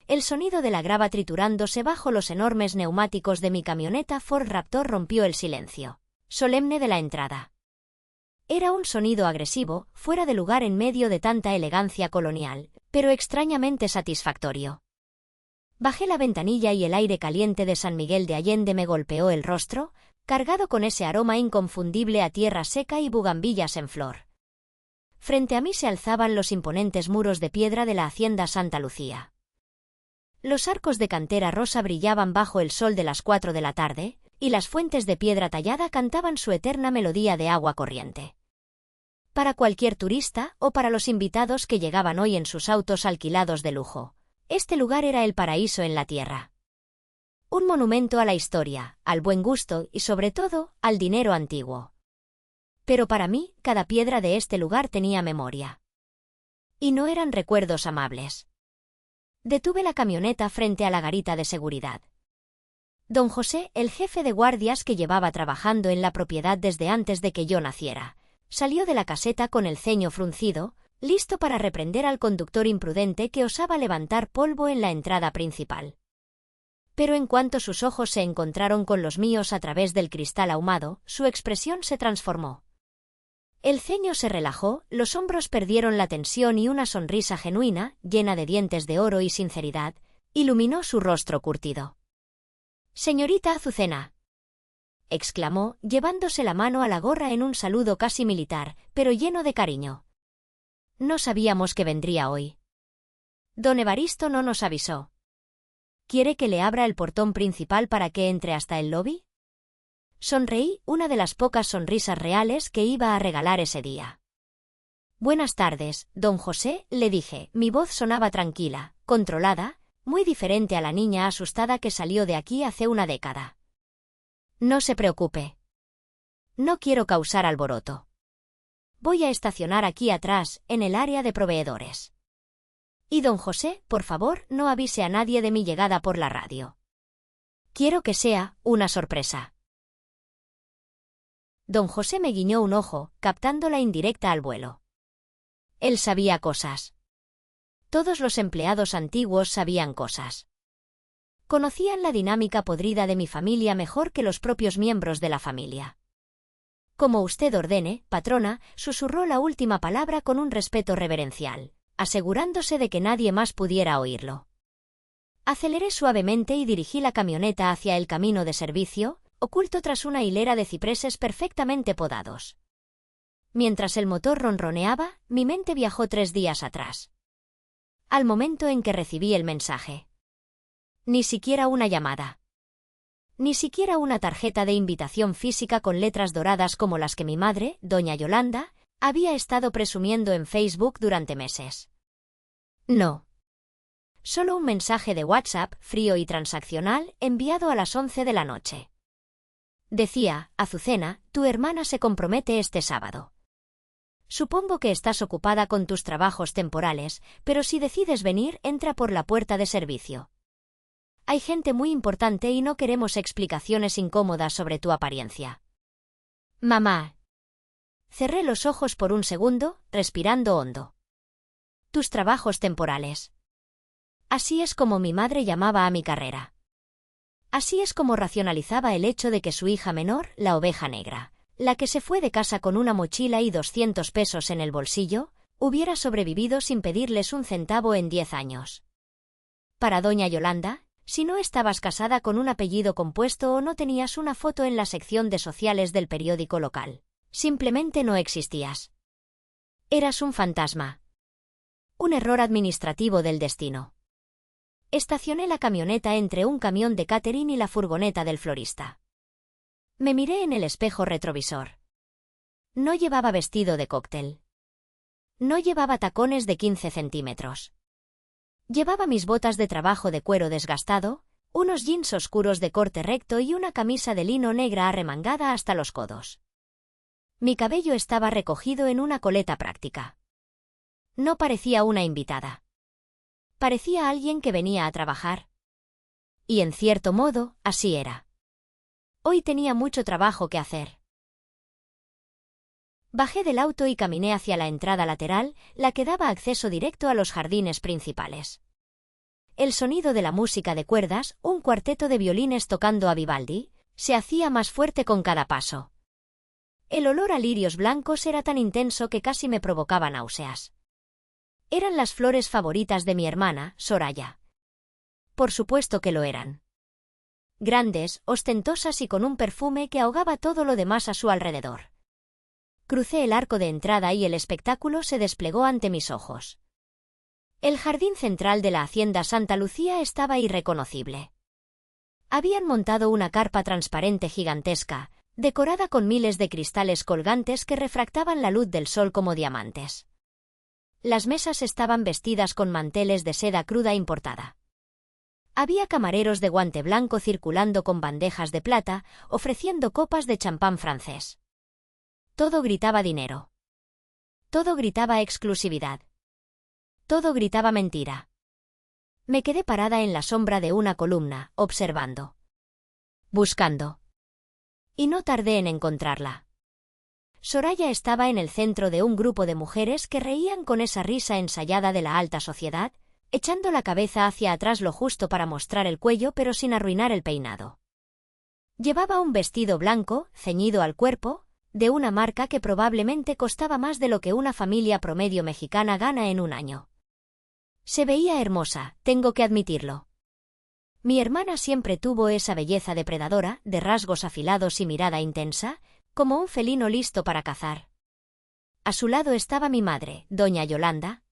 el sonido de la grava triturándose bajo los enormes neumáticos de mi camioneta Ford Raptor rompió el silencio solemne de la entrada. Era un sonido agresivo, fuera de lugar en medio de tanta elegancia colonial, pero extrañamente satisfactorio. Bajé la ventanilla y el aire caliente de San Miguel de Allende me golpeó el rostro, cargado con ese aroma inconfundible a tierra seca y bugambillas en flor. Frente a mí se alzaban los imponentes muros de piedra de la hacienda Santa Lucía. Los arcos de cantera rosa brillaban bajo el sol de las 4 de la tarde, y las fuentes de piedra tallada cantaban su eterna melodía de agua corriente. Para cualquier turista o para los invitados que llegaban hoy en sus autos alquilados de lujo, este lugar era el paraíso en la tierra. Un monumento a la historia, al buen gusto y sobre todo, al dinero antiguo. Pero para mí, cada piedra de este lugar tenía memoria. Y no eran recuerdos amables. Detuve la camioneta frente a la garita de seguridad. Don José, el jefe de guardias que llevaba trabajando en la propiedad desde antes de que yo naciera, salió de la caseta con el ceño fruncido, listo para reprender al conductor imprudente que osaba levantar polvo en la entrada principal. Pero en cuanto sus ojos se encontraron con los míos a través del cristal ahumado, su expresión se transformó. El ceño se relajó, los hombros perdieron la tensión y una sonrisa genuina, llena de dientes de oro y sinceridad, iluminó su rostro curtido. «Señorita Azucena», exclamó, llevándose la mano a la gorra en un saludo casi militar, pero lleno de cariño. «No sabíamos que vendría hoy. Don Evaristo no nos avisó. ¿Quiere que le abra el portón principal para que entre hasta el lobby?» Sonreí, una de las pocas sonrisas reales que iba a regalar ese día. «Buenas tardes, don José», le dije, mi voz sonaba tranquila, controlada, muy diferente a la niña asustada que salió de aquí hace una década. «No se preocupe. No quiero causar alboroto. Voy a estacionar aquí atrás, en el área de proveedores. Y don José, por favor, no avise a nadie de mi llegada por la radio. Quiero que sea una sorpresa». Don José me guiñó un ojo, captando la indirecta al vuelo. Él sabía cosas. Todos los empleados antiguos sabían cosas. Conocían la dinámica podrida de mi familia mejor que los propios miembros de la familia. «Como usted ordene, patrona», susurró la última palabra con un respeto reverencial, asegurándose de que nadie más pudiera oírlo. Aceleré suavemente y dirigí la camioneta hacia el camino de servicio, oculto tras una hilera de cipreses perfectamente podados. Mientras el motor ronroneaba, mi mente viajó 3 días atrás. Al momento en que recibí el mensaje. Ni siquiera una llamada. Ni siquiera una tarjeta de invitación física con letras doradas como las que mi madre, doña Yolanda, había estado presumiendo en Facebook durante meses. No. Solo un mensaje de WhatsApp, frío y transaccional, enviado a las 11 de la noche. Decía: «Azucena, tu hermana se compromete este sábado. Supongo que estás ocupada con tus trabajos temporales, pero si decides venir, entra por la puerta de servicio. Hay gente muy importante y no queremos explicaciones incómodas sobre tu apariencia. Mamá». Cerré los ojos por un segundo, respirando hondo. Tus trabajos temporales. Así es como mi madre llamaba a mi carrera. Así es como racionalizaba el hecho de que su hija menor, la oveja negra, la que se fue de casa con una mochila y 200 pesos en el bolsillo, hubiera sobrevivido sin pedirles un centavo en 10 años. Para doña Yolanda, si no estabas casada con un apellido compuesto o no tenías una foto en la sección de sociales del periódico local, simplemente no existías. Eras un fantasma. Un error administrativo del destino. Estacioné la camioneta entre un camión de catering y la furgoneta del florista. Me miré en el espejo retrovisor. No llevaba vestido de cóctel. No llevaba tacones de 15 centímetros. Llevaba mis botas de trabajo de cuero desgastado, unos jeans oscuros de corte recto y una camisa de lino negra arremangada hasta los codos. Mi cabello estaba recogido en una coleta práctica. No parecía una invitada. Parecía alguien que venía a trabajar. Y en cierto modo, así era. Hoy tenía mucho trabajo que hacer. Bajé del auto y caminé hacia la entrada lateral, la que daba acceso directo a los jardines principales. el sonido de la música de cuerdas, un cuarteto de violines tocando a Vivaldi, se hacía más fuerte con cada paso. El olor a lirios blancos era tan intenso que casi me provocaba náuseas. Eran las flores favoritas de mi hermana, Soraya. Por supuesto que lo eran. Grandes, ostentosas y con un perfume que ahogaba todo lo demás a su alrededor. Crucé el arco de entrada y el espectáculo se desplegó ante mis ojos. El jardín central de la hacienda Santa Lucía estaba irreconocible. Habían montado una carpa transparente gigantesca, decorada con miles de cristales colgantes que refractaban la luz del sol como diamantes. Las mesas estaban vestidas con manteles de seda cruda importada. Había camareros de guante blanco circulando con bandejas de plata, ofreciendo copas de champán francés. Todo gritaba dinero. Todo gritaba exclusividad. Todo gritaba mentira. Me quedé parada en la sombra de una columna, observando. Buscando. Y no tardé en encontrarla. Soraya estaba en el centro de un grupo de mujeres que reían con esa risa ensayada de la alta sociedad, echando la cabeza hacia atrás lo justo para mostrar el cuello pero sin arruinar el peinado. Llevaba un vestido blanco, ceñido al cuerpo, de una marca que probablemente costaba más de lo que una familia promedio mexicana gana en un año. Se veía hermosa, tengo que admitirlo. Mi hermana siempre tuvo esa belleza depredadora, de rasgos afilados y mirada intensa, como un felino listo para cazar. A su lado estaba mi madre, doña Yolanda.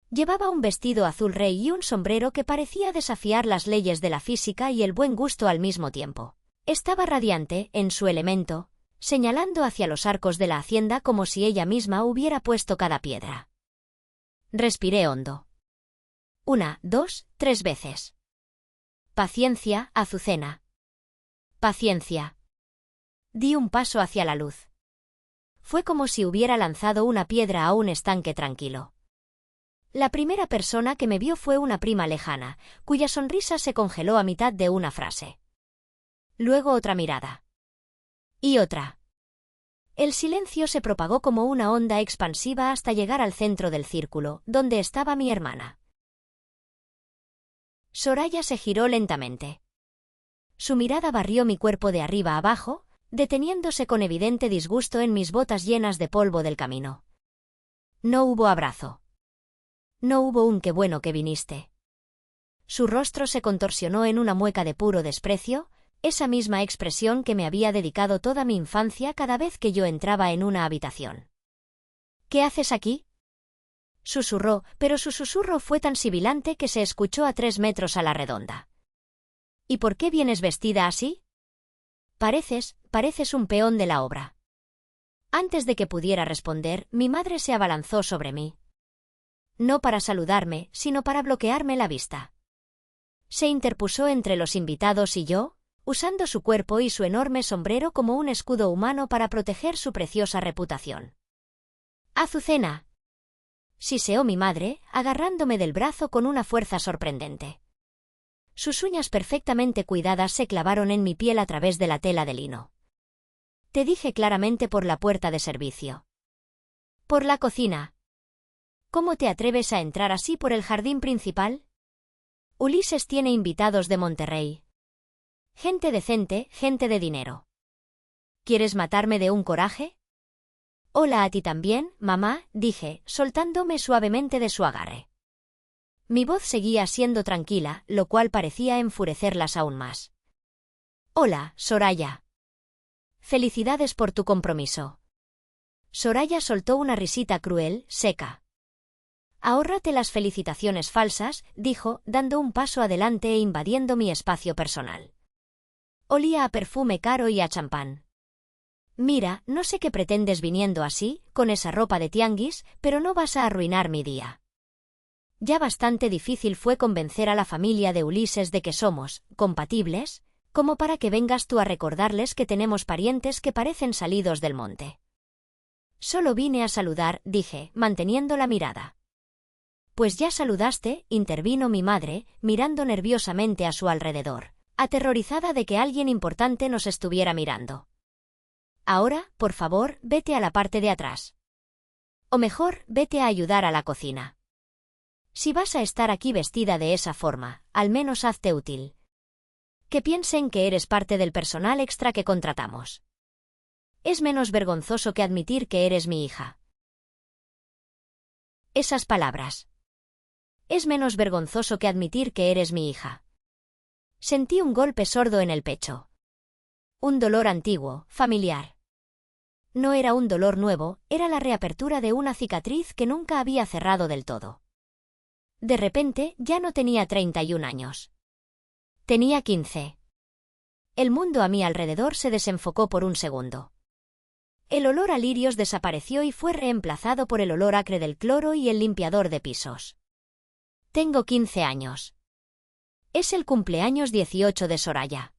Llevaba un vestido azul rey y un sombrero que parecía desafiar las leyes de la física y el buen gusto al mismo tiempo. Estaba radiante, en su elemento, señalando hacia los arcos de la hacienda como si ella misma hubiera puesto cada piedra. Respiré hondo. 1, 2, 3 veces. Paciencia, Azucena. Paciencia. Di un paso hacia la luz. Fue como si hubiera lanzado una piedra a un estanque tranquilo. La primera persona que me vio fue una prima lejana, cuya sonrisa se congeló a mitad de una frase. Luego otra mirada. Y otra. El silencio se propagó como una onda expansiva hasta llegar al centro del círculo, donde estaba mi hermana. Soraya se giró lentamente. Su mirada barrió mi cuerpo de arriba abajo, deteniéndose con evidente disgusto en mis botas llenas de polvo del camino. No hubo abrazo. No hubo un qué bueno que viniste. Su rostro se contorsionó en una mueca de puro desprecio, esa misma expresión que me había dedicado toda mi infancia cada vez que yo entraba en una habitación. ¿Qué haces aquí?, susurró, pero su susurro fue tan sibilante que se escuchó a 3 metros a la redonda. ¿Y por qué vienes vestida así? Pareces un peón de la obra. Antes de que pudiera responder, mi madre se abalanzó sobre mí. No para saludarme, sino para bloquearme la vista. Se interpuso entre los invitados y yo, usando su cuerpo y su enorme sombrero como un escudo humano para proteger su preciosa reputación. «Azucena», siseó mi madre, agarrándome del brazo con una fuerza sorprendente. Sus uñas perfectamente cuidadas se clavaron en mi piel a través de la tela de lino. «Te dije claramente por la puerta de servicio. Por la cocina. ¿Cómo te atreves a entrar así por el jardín principal? Ulises tiene invitados de Monterrey. Gente decente, gente de dinero. ¿Quieres matarme de un coraje?» «Hola a ti también, mamá», dije, soltándome suavemente de su agarre. Mi voz seguía siendo tranquila, lo cual parecía enfurecerlas aún más. «Hola, Soraya. Felicidades por tu compromiso». Soraya soltó una risita cruel, seca. «Ahórrate las felicitaciones falsas», dijo, dando un paso adelante e invadiendo mi espacio personal. Olía a perfume caro y a champán. «Mira, no sé qué pretendes viniendo así, con esa ropa de tianguis, pero no vas a arruinar mi día». Ya bastante difícil fue convencer a la familia de Ulises de que somos compatibles, como para que vengas tú a recordarles que tenemos parientes que parecen salidos del monte. «Solo vine a saludar», dije, manteniendo la mirada. «Pues ya saludaste», intervino mi madre, mirando nerviosamente a su alrededor, aterrorizada de que alguien importante nos estuviera mirando. «Ahora, por favor, vete a la parte de atrás. O mejor, vete a ayudar a la cocina». Si vas a estar aquí vestida de esa forma, al menos hazte útil. Que piensen que eres parte del personal extra que contratamos. Es menos vergonzoso que admitir que eres mi hija. Esas palabras. Es menos vergonzoso que admitir que eres mi hija. Sentí un golpe sordo en el pecho. Un dolor antiguo, familiar. No era un dolor nuevo, era la reapertura de una cicatriz que nunca había cerrado del todo. De repente, ya no tenía 31 años. Tenía 15. El mundo a mi alrededor se desenfocó por un segundo. El olor a lirios desapareció y fue reemplazado por el olor acre del cloro y el limpiador de pisos. Tengo 15 años. Es el cumpleaños 18 de Soraya.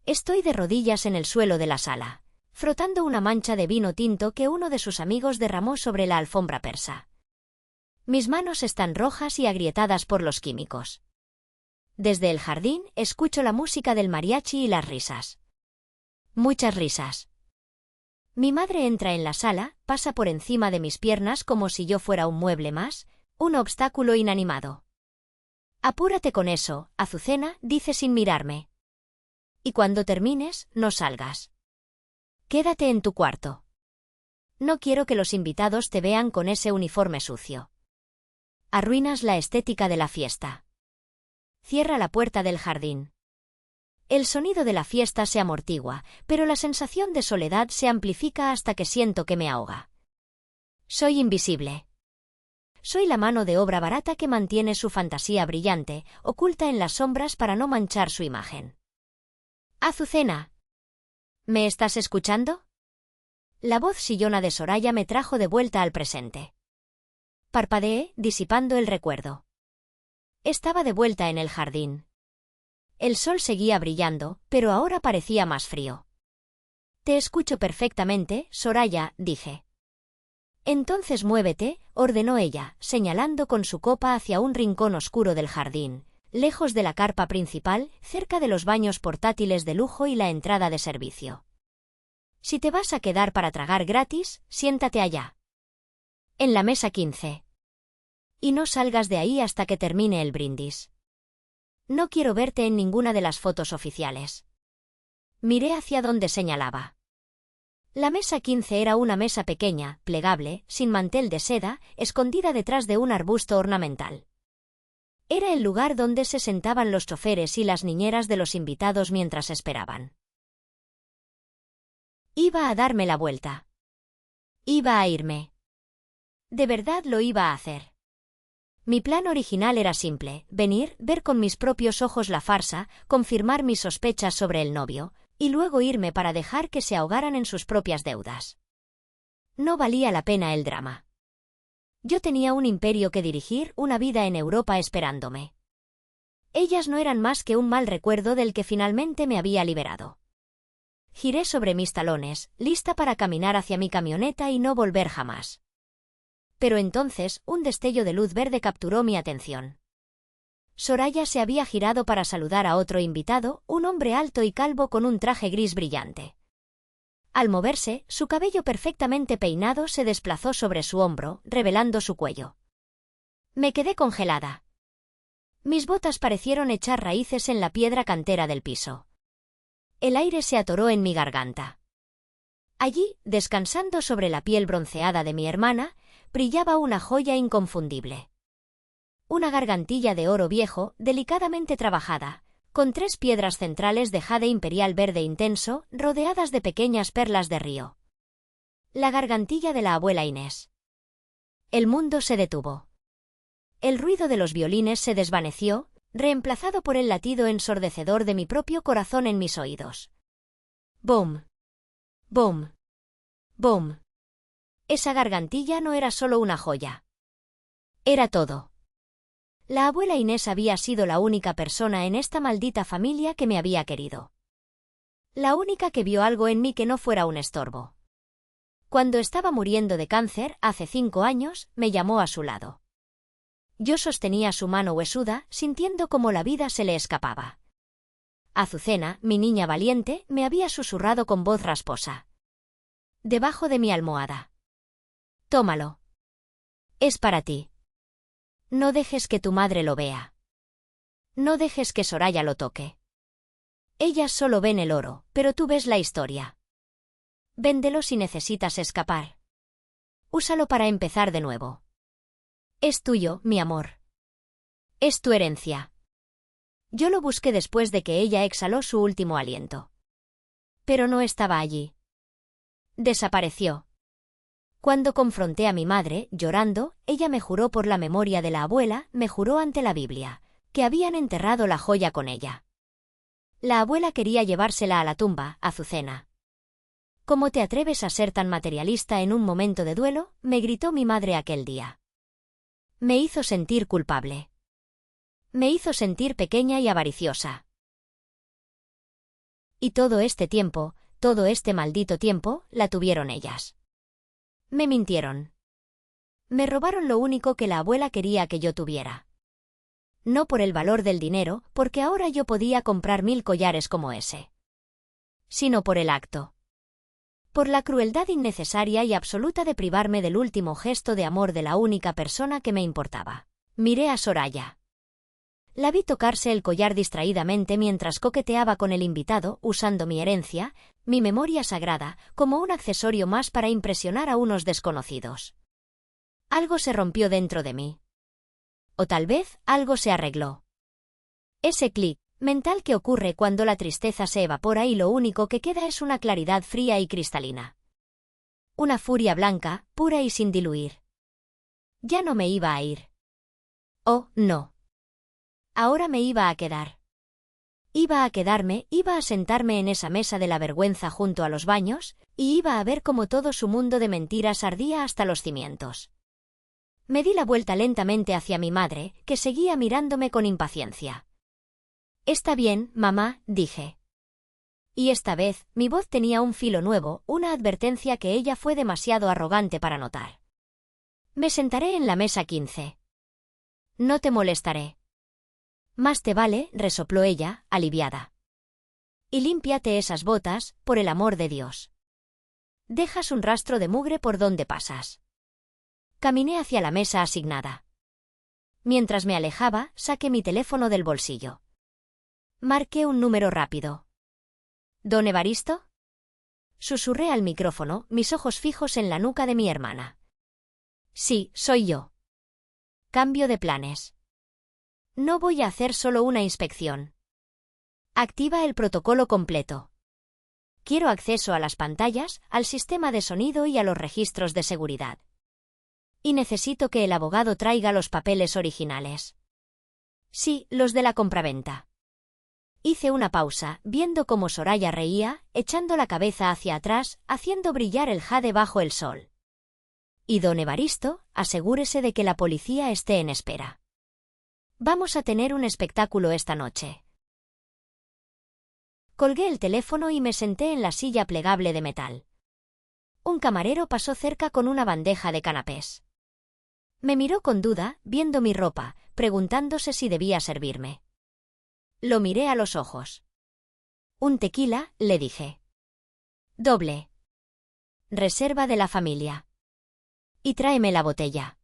Estoy de rodillas en el suelo de la sala, frotando una mancha de vino tinto que uno de sus amigos derramó sobre la alfombra persa. Mis manos están rojas y agrietadas por los químicos. Desde el jardín escucho la música del mariachi y las risas. Muchas risas. Mi madre entra en la sala, pasa por encima de mis piernas como si yo fuera un mueble más, un obstáculo inanimado. Apúrate con eso, Azucena, dice sin mirarme. Y cuando termines, no salgas. Quédate en tu cuarto. No quiero que los invitados te vean con ese uniforme sucio. Arruinas la estética de la fiesta. Cierra la puerta del jardín. El sonido de la fiesta se amortigua, pero la sensación de soledad se amplifica hasta que siento que me ahoga. Soy invisible. Soy la mano de obra barata que mantiene su fantasía brillante, oculta en las sombras para no manchar su imagen. Azucena. ¿Me estás escuchando? La voz sillona de Soraya me trajo de vuelta al presente. Parpadeé, disipando el recuerdo. Estaba de vuelta en el jardín. El sol seguía brillando, pero ahora parecía más frío. Te escucho perfectamente, Soraya, dije. Entonces muévete, ordenó ella, señalando con su copa hacia un rincón oscuro del jardín, lejos de la carpa principal, cerca de los baños portátiles de lujo y la entrada de servicio. Si te vas a quedar para tragar gratis, siéntate allá. En la mesa 15. Y no salgas de ahí hasta que termine el brindis. No quiero verte en ninguna de las fotos oficiales. Miré hacia donde señalaba. La mesa 15 era una mesa pequeña, plegable, sin mantel de seda, escondida detrás de un arbusto ornamental. Era el lugar donde se sentaban los choferes y las niñeras de los invitados mientras esperaban. Iba a darme la vuelta. Iba a irme. De verdad lo iba a hacer. Mi plan original era simple: venir, ver con mis propios ojos la farsa, confirmar mis sospechas sobre el novio, y luego irme para dejar que se ahogaran en sus propias deudas. No valía la pena el drama. Yo tenía un imperio que dirigir, una vida en Europa esperándome. Ellas no eran más que un mal recuerdo del que finalmente me había liberado. Giré sobre mis talones, lista para caminar hacia mi camioneta y no volver jamás. Pero entonces, un destello de luz verde capturó mi atención. Soraya se había girado para saludar a otro invitado, un hombre alto y calvo con un traje gris brillante. Al moverse, su cabello perfectamente peinado se desplazó sobre su hombro, revelando su cuello. Me quedé congelada. Mis botas parecieron echar raíces en la piedra cantera del piso. El aire se atoró en mi garganta. Allí, descansando sobre la piel bronceada de mi hermana, brillaba una joya inconfundible. Una gargantilla de oro viejo, delicadamente trabajada, con 3 piedras centrales de jade imperial verde intenso, rodeadas de pequeñas perlas de río. La gargantilla de la abuela Inés. El mundo se detuvo. El ruido de los violines se desvaneció, reemplazado por el latido ensordecedor de mi propio corazón en mis oídos. ¡Bum! ¡Bum! ¡Bum! Esa gargantilla no era solo una joya. Era todo. La abuela Inés había sido la única persona en esta maldita familia que me había querido. La única que vio algo en mí que no fuera un estorbo. Cuando estaba muriendo de cáncer, hace 5 años, me llamó a su lado. Yo sostenía su mano huesuda, sintiendo cómo la vida se le escapaba. Azucena, mi niña valiente, me había susurrado con voz rasposa. Debajo de mi almohada. Tómalo. Es para ti. No dejes que tu madre lo vea. No dejes que Soraya lo toque. Ellas solo ven el oro, pero tú ves la historia. Véndelo si necesitas escapar. Úsalo para empezar de nuevo. Es tuyo, mi amor. Es tu herencia. Yo lo busqué después de que ella exhaló su último aliento. Pero no estaba allí. Desapareció. Cuando confronté a mi madre, llorando, ella me juró por la memoria de la abuela, me juró ante la Biblia, que habían enterrado la joya con ella. La abuela quería llevársela a la tumba, Azucena. ¿Cómo te atreves a ser tan materialista en un momento de duelo?, me gritó mi madre aquel día. Me hizo sentir culpable. Me hizo sentir pequeña y avariciosa. Y todo este tiempo, todo este maldito tiempo, la tuvieron ellas. Me mintieron. Me robaron lo único que la abuela quería que yo tuviera. No por el valor del dinero, porque ahora yo podía comprar 1000 collares como ese. Sino por el acto. Por la crueldad innecesaria y absoluta de privarme del último gesto de amor de la única persona que me importaba. Miré a Soraya. La vi tocarse el collar distraídamente mientras coqueteaba con el invitado, usando mi herencia, mi memoria sagrada, como un accesorio más para impresionar a unos desconocidos. Algo se rompió dentro de mí. O tal vez algo se arregló. Ese clic mental que ocurre cuando la tristeza se evapora y lo único que queda es una claridad fría y cristalina. Una furia blanca, pura y sin diluir. Ya no me iba a ir. Oh, no. Ahora me iba a quedar. Iba a quedarme, iba a sentarme en esa mesa de la vergüenza junto a los baños, y iba a ver cómo todo su mundo de mentiras ardía hasta los cimientos. Me di la vuelta lentamente hacia mi madre, que seguía mirándome con impaciencia. Está bien, mamá, dije. Y esta vez, mi voz tenía un filo nuevo, una advertencia que ella fue demasiado arrogante para notar. Me sentaré en la mesa 15. No te molestaré. Más te vale, resopló ella, aliviada. Y límpiate esas botas, por el amor de Dios. Dejas un rastro de mugre por donde pasas. Caminé hacia la mesa asignada. Mientras me alejaba, saqué mi teléfono del bolsillo. Marqué un número rápido. ¿Don Evaristo? Susurré al micrófono, mis ojos fijos en la nuca de mi hermana. Sí, soy yo. Cambio de planes. No voy a hacer solo una inspección. Activa el protocolo completo. Quiero acceso a las pantallas, al sistema de sonido y a los registros de seguridad. Y necesito que el abogado traiga los papeles originales. Sí, los de la compraventa. Hice una pausa, viendo cómo Soraya reía, echando la cabeza hacia atrás, haciendo brillar el jade bajo el sol. Y don Evaristo, asegúrese de que la policía esté en espera. Vamos a tener un espectáculo esta noche. Colgué el teléfono y me senté en la silla plegable de metal. Un camarero pasó cerca con una bandeja de canapés. Me miró con duda, viendo mi ropa, preguntándose si debía servirme. Lo miré a los ojos. Un tequila, le dije. Doble. Reserva de la familia. Y tráeme la botella.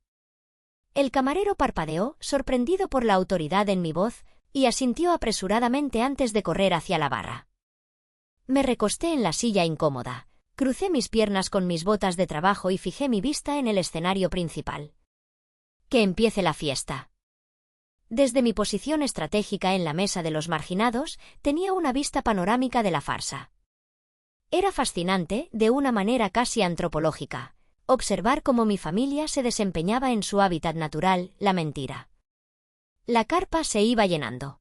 El camarero parpadeó, sorprendido por la autoridad en mi voz, y asintió apresuradamente antes de correr hacia la barra. Me recosté en la silla incómoda, crucé mis piernas con mis botas de trabajo y fijé mi vista en el escenario principal. Que empiece la fiesta. Desde mi posición estratégica en la mesa de los marginados, tenía una vista panorámica de la farsa. Era fascinante, de una manera casi antropológica, observar cómo mi familia se desempeñaba en su hábitat natural, la mentira. La carpa se iba llenando.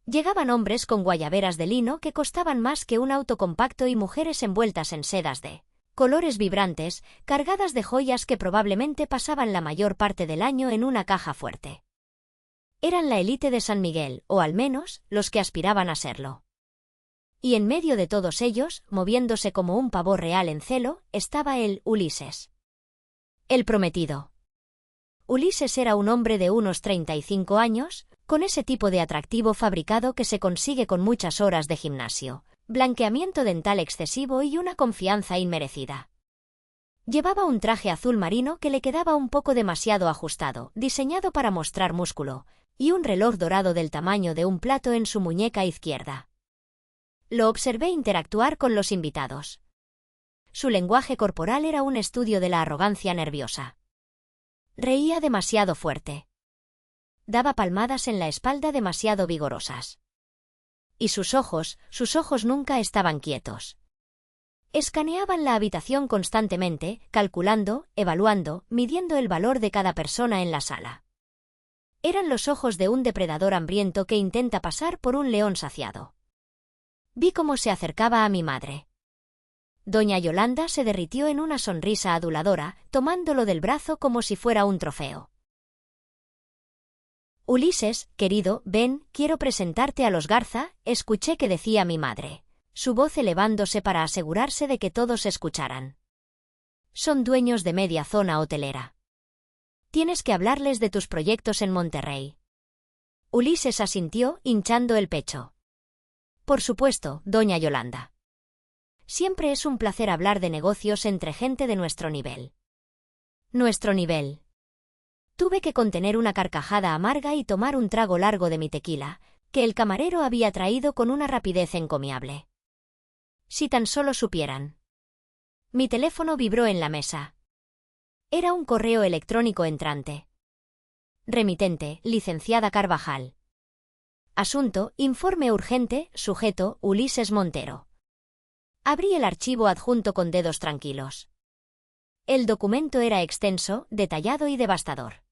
Llegaban hombres con guayaberas de lino que costaban más que un auto compacto y mujeres envueltas en sedas de colores vibrantes, cargadas de joyas que probablemente pasaban la mayor parte del año en una caja fuerte. Eran la élite de San Miguel, o al menos, los que aspiraban a serlo. Y en medio de todos ellos, moviéndose como un pavo real en celo, estaba él, Ulises. El prometido. Ulises era un hombre de unos 35 años, con ese tipo de atractivo fabricado que se consigue con muchas horas de gimnasio, blanqueamiento dental excesivo y una confianza inmerecida. Llevaba un traje azul marino que le quedaba un poco demasiado ajustado, diseñado para mostrar músculo, y un reloj dorado del tamaño de un plato en su muñeca izquierda. Lo observé interactuar con los invitados. Su lenguaje corporal era un estudio de la arrogancia nerviosa. Reía demasiado fuerte. Daba palmadas en la espalda demasiado vigorosas. Y sus ojos nunca estaban quietos. Escaneaban la habitación constantemente, calculando, evaluando, midiendo el valor de cada persona en la sala. Eran los ojos de un depredador hambriento que intenta pasar por un león saciado. Vi cómo se acercaba a mi madre. Doña Yolanda se derritió en una sonrisa aduladora, tomándolo del brazo como si fuera un trofeo. Ulises, querido, ven, quiero presentarte a los Garza, escuché que decía mi madre, su voz elevándose para asegurarse de que todos escucharan. Son dueños de media zona hotelera. Tienes que hablarles de tus proyectos en Monterrey. Ulises asintió, hinchando el pecho. Por supuesto, doña Yolanda. Siempre es un placer hablar de negocios entre gente de nuestro nivel. Nuestro nivel. Tuve que contener una carcajada amarga y tomar un trago largo de mi tequila, que el camarero había traído con una rapidez encomiable. Si tan solo supieran. Mi teléfono vibró en la mesa. Era un correo electrónico entrante. Remitente, licenciada Carvajal. Asunto, informe urgente, sujeto, Ulises Montero. Abrí el archivo adjunto con dedos tranquilos. El documento era extenso, detallado y devastador.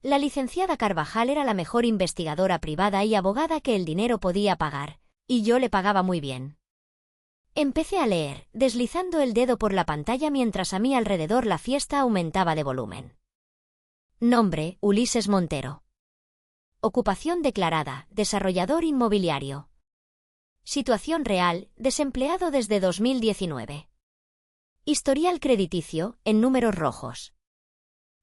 La licenciada Carvajal era la mejor investigadora privada y abogada que el dinero podía pagar, y yo le pagaba muy bien. Empecé a leer, deslizando el dedo por la pantalla mientras a mi alrededor la fiesta aumentaba de volumen. Nombre, Ulises Montero. Ocupación declarada, desarrollador inmobiliario. Situación real, desempleado desde 2019. Historial crediticio, en números rojos.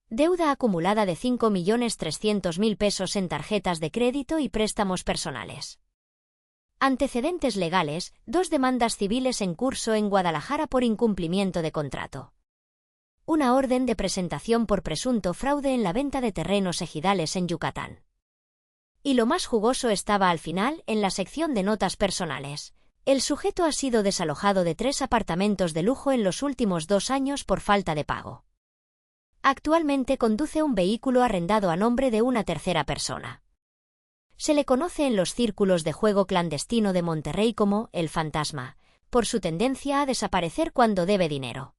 Deuda acumulada de 5.300.000 pesos en tarjetas de crédito y préstamos personales. Antecedentes legales, 2 demandas civiles en curso en Guadalajara por incumplimiento de contrato. Una orden de presentación por presunto fraude en la venta de terrenos ejidales en Yucatán. Y lo más jugoso estaba al final, en la sección de notas personales. El sujeto ha sido desalojado de 3 apartamentos de lujo en los últimos 2 años por falta de pago. Actualmente conduce un vehículo arrendado a nombre de una tercera persona. Se le conoce en los círculos de juego clandestino de Monterrey como el fantasma, por su tendencia a desaparecer cuando debe dinero.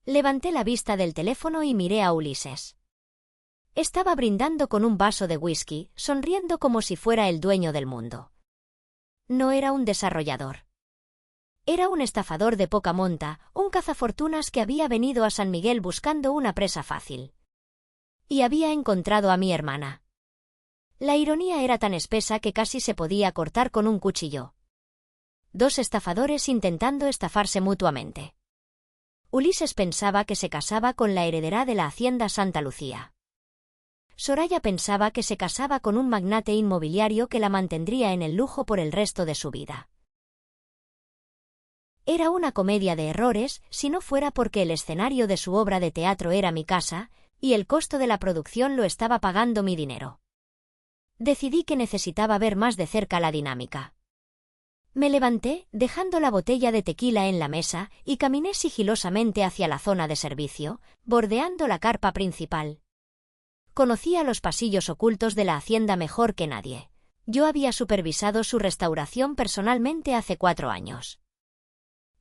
Levanté la vista del teléfono y miré a Ulises. Estaba brindando con un vaso de whisky, sonriendo como si fuera el dueño del mundo. No era un desarrollador. Era un estafador de poca monta, un cazafortunas que había venido a San Miguel buscando una presa fácil. Y había encontrado a mi hermana. La ironía era tan espesa que casi se podía cortar con un cuchillo. 2 estafadores intentando estafarse mutuamente. Ulises pensaba que se casaba con la heredera de la hacienda Santa Lucía. Soraya pensaba que se casaba con un magnate inmobiliario que la mantendría en el lujo por el resto de su vida. Era una comedia de errores, si no fuera porque el escenario de su obra de teatro era mi casa, y el costo de la producción lo estaba pagando mi dinero. Decidí que necesitaba ver más de cerca la dinámica. Me levanté, dejando la botella de tequila en la mesa, y caminé sigilosamente hacia la zona de servicio, bordeando la carpa principal. Conocía los pasillos ocultos de la hacienda mejor que nadie. Yo había supervisado su restauración personalmente hace 4 años.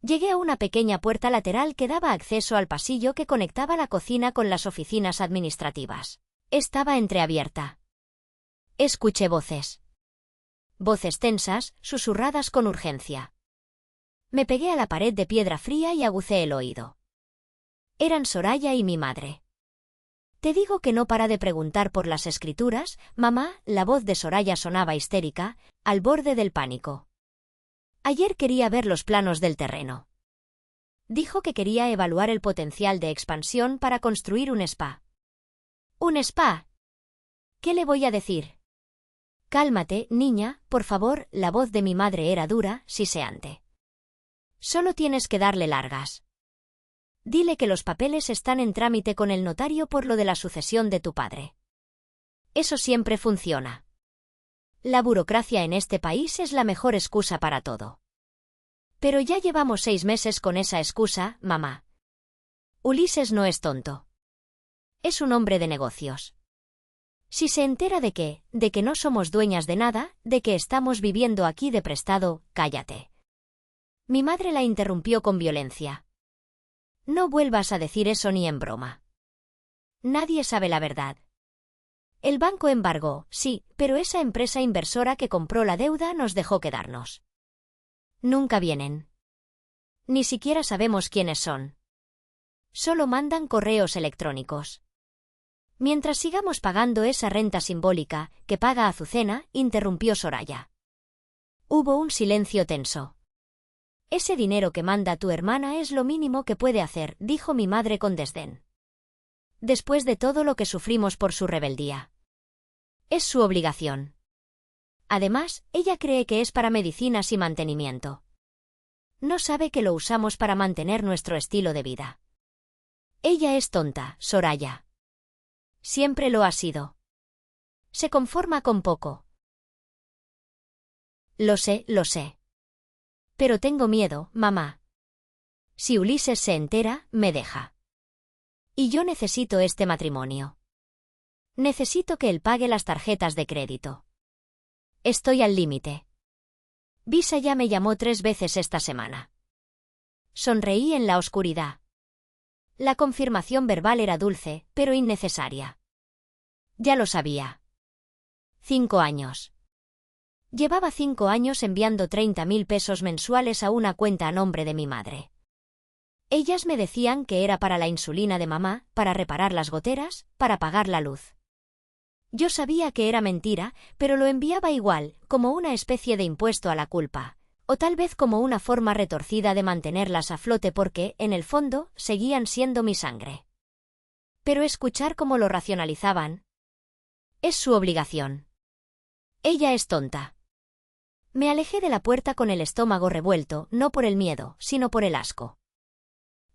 Llegué a una pequeña puerta lateral que daba acceso al pasillo que conectaba la cocina con las oficinas administrativas. Estaba entreabierta. Escuché voces. Voces tensas, susurradas con urgencia. Me pegué a la pared de piedra fría y agucé el oído. Eran Soraya y mi madre. Te digo que no para de preguntar por las escrituras, mamá. La voz de Soraya sonaba histérica, al borde del pánico. Ayer quería ver los planos del terreno. Dijo que quería evaluar el potencial de expansión para construir un spa. ¿Un spa? ¿Qué le voy a decir? Cálmate, niña, por favor. La voz de mi madre era dura, siseante. Solo tienes que darle largas. Dile que los papeles están en trámite con el notario por lo de la sucesión de tu padre. Eso siempre funciona. La burocracia en este país es la mejor excusa para todo. Pero ya llevamos 6 meses con esa excusa, mamá. Ulises no es tonto. Es un hombre de negocios. Si se entera de que no somos dueñas de nada, de que estamos viviendo aquí de prestado, cállate. Mi madre la interrumpió con violencia. No vuelvas a decir eso ni en broma. Nadie sabe la verdad. El banco embargó, sí, pero esa empresa inversora que compró la deuda nos dejó quedarnos. Nunca vienen. Ni siquiera sabemos quiénes son. Solo mandan correos electrónicos. Mientras sigamos pagando esa renta simbólica que paga Azucena, interrumpió Soraya. Hubo un silencio tenso. Ese dinero que manda tu hermana es lo mínimo que puede hacer, dijo mi madre con desdén. Después de todo lo que sufrimos por su rebeldía. Es su obligación. Además, ella cree que es para medicinas y mantenimiento. No sabe que lo usamos para mantener nuestro estilo de vida. Ella es tonta, Soraya. Siempre lo ha sido. Se conforma con poco. Lo sé. Pero tengo miedo, mamá. Si Ulises se entera, me deja. Y yo necesito este matrimonio. Necesito que él pague las tarjetas de crédito. Estoy al límite. Visa ya me llamó 3 veces esta semana. Sonreí en la oscuridad. La confirmación verbal era dulce, pero innecesaria. Ya lo sabía. 5 años. Llevaba 5 años enviando 30.000 pesos mensuales a una cuenta a nombre de mi madre. Ellas me decían que era para la insulina de mamá, para reparar las goteras, para pagar la luz. Yo sabía que era mentira, pero lo enviaba igual, como una especie de impuesto a la culpa, o tal vez como una forma retorcida de mantenerlas a flote porque, en el fondo, seguían siendo mi sangre. Pero escuchar cómo lo racionalizaban. Es su obligación. Ella es tonta. Me alejé de la puerta con el estómago revuelto, no por el miedo, sino por el asco.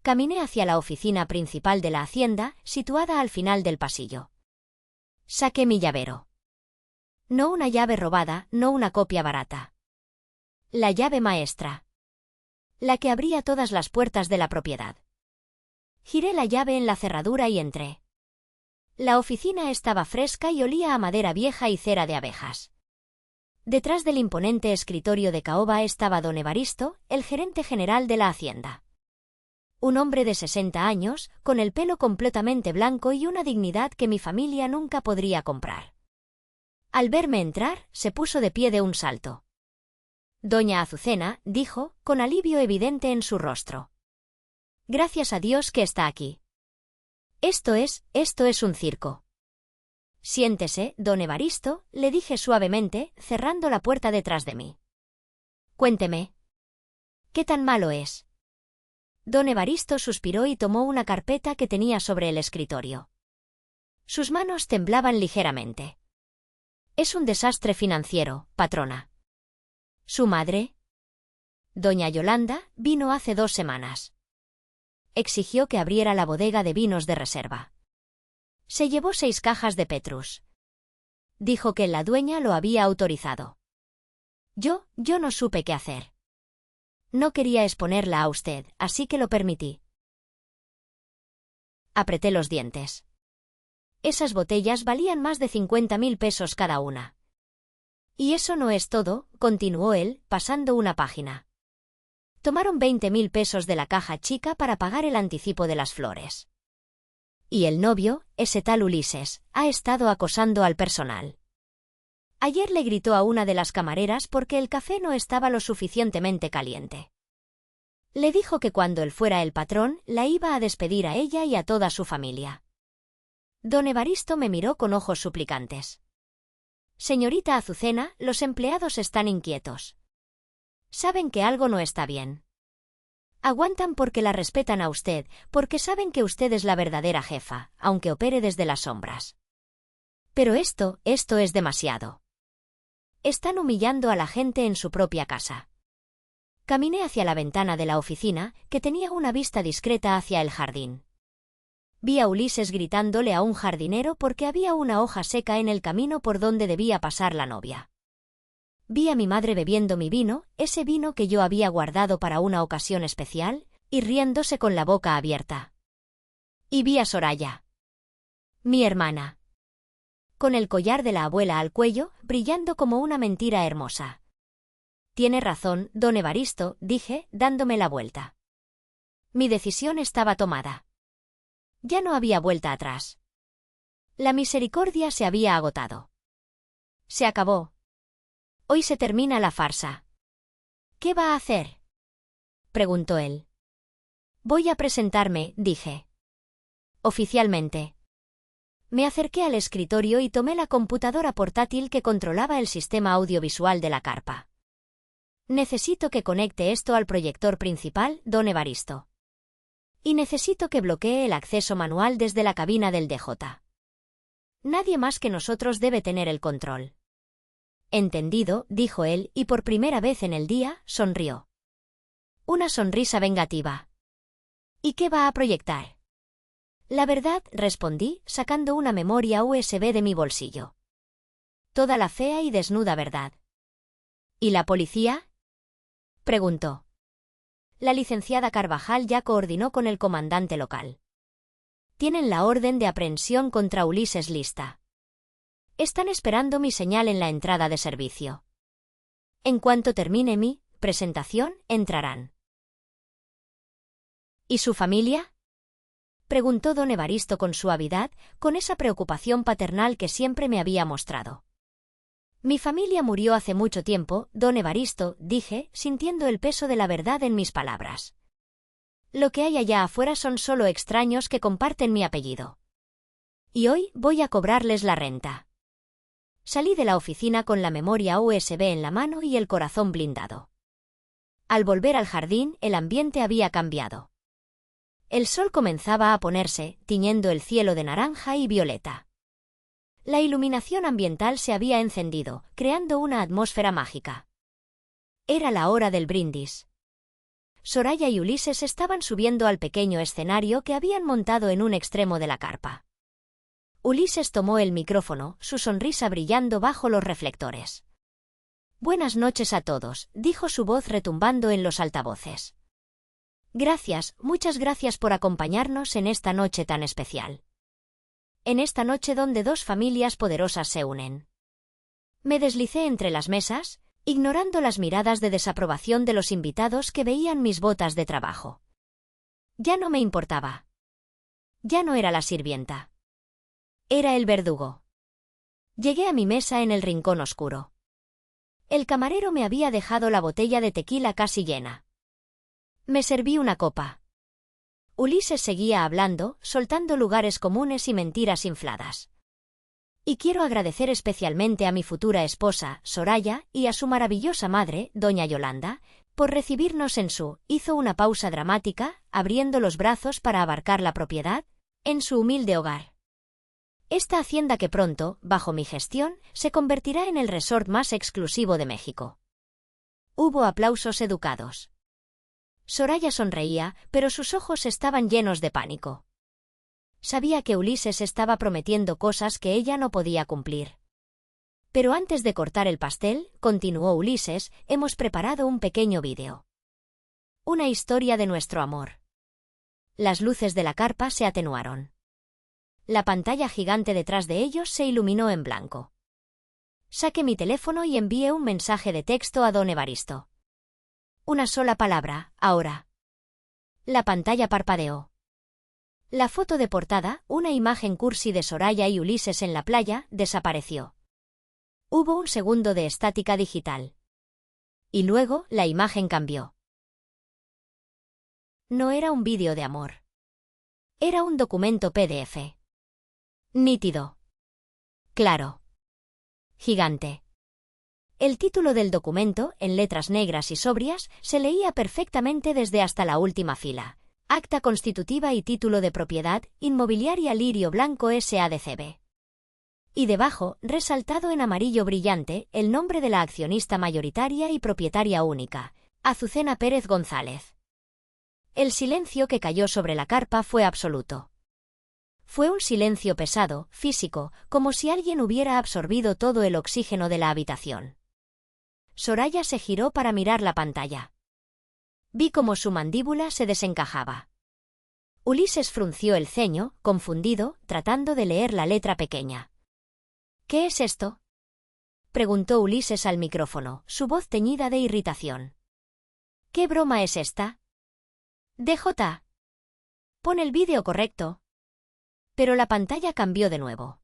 Caminé hacia la oficina principal de la hacienda, situada al final del pasillo. Saqué mi llavero. No una llave robada, no una copia barata. La llave maestra. La que abría todas las puertas de la propiedad. Giré la llave en la cerradura y entré. La oficina estaba fresca y olía a madera vieja y cera de abejas. Detrás del imponente escritorio de caoba estaba don Evaristo, el gerente general de la hacienda. Un hombre de 60 años, con el pelo completamente blanco y una dignidad que mi familia nunca podría comprar. Al verme entrar, se puso de pie de un salto. Doña Azucena, dijo, con alivio evidente en su rostro. Gracias a Dios que está aquí. Esto es un circo. Siéntese, don Evaristo, le dije suavemente, cerrando la puerta detrás de mí. Cuénteme. ¿Qué tan malo es? Don Evaristo suspiró y tomó una carpeta que tenía sobre el escritorio. Sus manos temblaban ligeramente. Es un desastre financiero, patrona. ¿Su madre? Doña Yolanda vino hace 2 semanas. Exigió que abriera la bodega de vinos de reserva. Se llevó 6 cajas de Petrus. Dijo que la dueña lo había autorizado. Yo no supe qué hacer. No quería exponerla a usted, así que lo permití. Apreté los dientes. Esas botellas valían más de 50.000 pesos cada una. Y eso no es todo, continuó él, pasando una página. Tomaron 20.000 pesos de la caja chica para pagar el anticipo de las flores. Y el novio, ese tal Ulises, ha estado acosando al personal. Ayer le gritó a una de las camareras porque el café no estaba lo suficientemente caliente. Le dijo que cuando él fuera el patrón, la iba a despedir a ella y a toda su familia. Don Evaristo me miró con ojos suplicantes. Señorita Azucena, los empleados están inquietos. Saben que algo no está bien. Aguantan porque la respetan a usted, porque saben que usted es la verdadera jefa, aunque opere desde las sombras. Pero esto es demasiado. Están humillando a la gente en su propia casa. Caminé hacia la ventana de la oficina, que tenía una vista discreta hacia el jardín. Vi a Ulises gritándole a un jardinero porque había una hoja seca en el camino por donde debía pasar la novia. Vi a mi madre bebiendo mi vino, ese vino que yo había guardado para una ocasión especial, y riéndose con la boca abierta. Y vi a Soraya, mi hermana, con el collar de la abuela al cuello, brillando como una mentira hermosa. Tiene razón, don Evaristo, dije, dándome la vuelta. Mi decisión estaba tomada. Ya no había vuelta atrás. La misericordia se había agotado. Se acabó. Hoy se termina la farsa. ¿Qué va a hacer?, preguntó él. Voy a presentarme, dije. Oficialmente. Me acerqué al escritorio y tomé la computadora portátil que controlaba el sistema audiovisual de la carpa. Necesito que conecte esto al proyector principal, don Evaristo. Y necesito que bloquee el acceso manual desde la cabina del DJ. Nadie más que nosotros debe tener el control. Entendido, dijo él, y por primera vez en el día, sonrió. Una sonrisa vengativa. ¿Y qué va a proyectar? La verdad, respondí, sacando una memoria USB de mi bolsillo. Toda la fea y desnuda verdad. ¿Y la policía?, preguntó. La licenciada Carvajal ya coordinó con el comandante local. Tienen la orden de aprehensión contra Ulises lista. Están esperando mi señal en la entrada de servicio. En cuanto termine mi presentación, entrarán. ¿Y su familia?, preguntó don Evaristo con suavidad, con esa preocupación paternal que siempre me había mostrado. Mi familia murió hace mucho tiempo, don Evaristo, dije, sintiendo el peso de la verdad en mis palabras. Lo que hay allá afuera son solo extraños que comparten mi apellido. Y hoy voy a cobrarles la renta. Salí de la oficina con la memoria USB en la mano y el corazón blindado. Al volver al jardín, el ambiente había cambiado. El sol comenzaba a ponerse, tiñendo el cielo de naranja y violeta. La iluminación ambiental se había encendido, creando una atmósfera mágica. Era la hora del brindis. Soraya y Ulises estaban subiendo al pequeño escenario que habían montado en un extremo de la carpa. Ulises tomó el micrófono, su sonrisa brillando bajo los reflectores. Buenas noches a todos, dijo su voz retumbando en los altavoces. Gracias, muchas gracias por acompañarnos en esta noche tan especial. En esta noche donde dos familias poderosas se unen. Me deslicé entre las mesas, ignorando las miradas de desaprobación de los invitados que veían mis botas de trabajo. Ya no me importaba. Ya no era la sirvienta. Era el verdugo. Llegué a mi mesa en el rincón oscuro. El camarero me había dejado la botella de tequila casi llena. Me serví una copa. Ulises seguía hablando, soltando lugares comunes y mentiras infladas. Y quiero agradecer especialmente a mi futura esposa, Soraya, y a su maravillosa madre, doña Yolanda, por recibirnos en su, hizo una pausa dramática, abriendo los brazos para abarcar la propiedad, en su humilde hogar. Esta hacienda que pronto, bajo mi gestión, se convertirá en el resort más exclusivo de México. Hubo aplausos educados. Soraya sonreía, pero sus ojos estaban llenos de pánico. Sabía que Ulises estaba prometiendo cosas que ella no podía cumplir. Pero antes de cortar el pastel, continuó Ulises, hemos preparado un pequeño vídeo. Una historia de nuestro amor. Las luces de la carpa se atenuaron. La pantalla gigante detrás de ellos se iluminó en blanco. Saqué mi teléfono y envié un mensaje de texto a don Evaristo. Una sola palabra, ahora. La pantalla parpadeó. La foto de portada, una imagen cursi de Soraya y Ulises en la playa, desapareció. Hubo un segundo de estática digital. Y luego, la imagen cambió. No era un vídeo de amor. Era un documento PDF. Nítido. Claro. Gigante. El título del documento, en letras negras y sobrias, se leía perfectamente desde hasta la última fila. Acta constitutiva y título de propiedad, Inmobiliaria Lirio Blanco S.A.D.C.B. Y debajo, resaltado en amarillo brillante, el nombre de la accionista mayoritaria y propietaria única, Azucena Pérez González. El silencio que cayó sobre la carpa fue absoluto. Fue un silencio pesado, físico, como si alguien hubiera absorbido todo el oxígeno de la habitación. Soraya se giró para mirar la pantalla. Vi cómo su mandíbula se desencajaba. Ulises frunció el ceño, confundido, tratando de leer la letra pequeña. ¿Qué es esto?, preguntó Ulises al micrófono, su voz teñida de irritación. ¿Qué broma es esta? DJ. Pon el vídeo correcto. Pero la pantalla cambió de nuevo.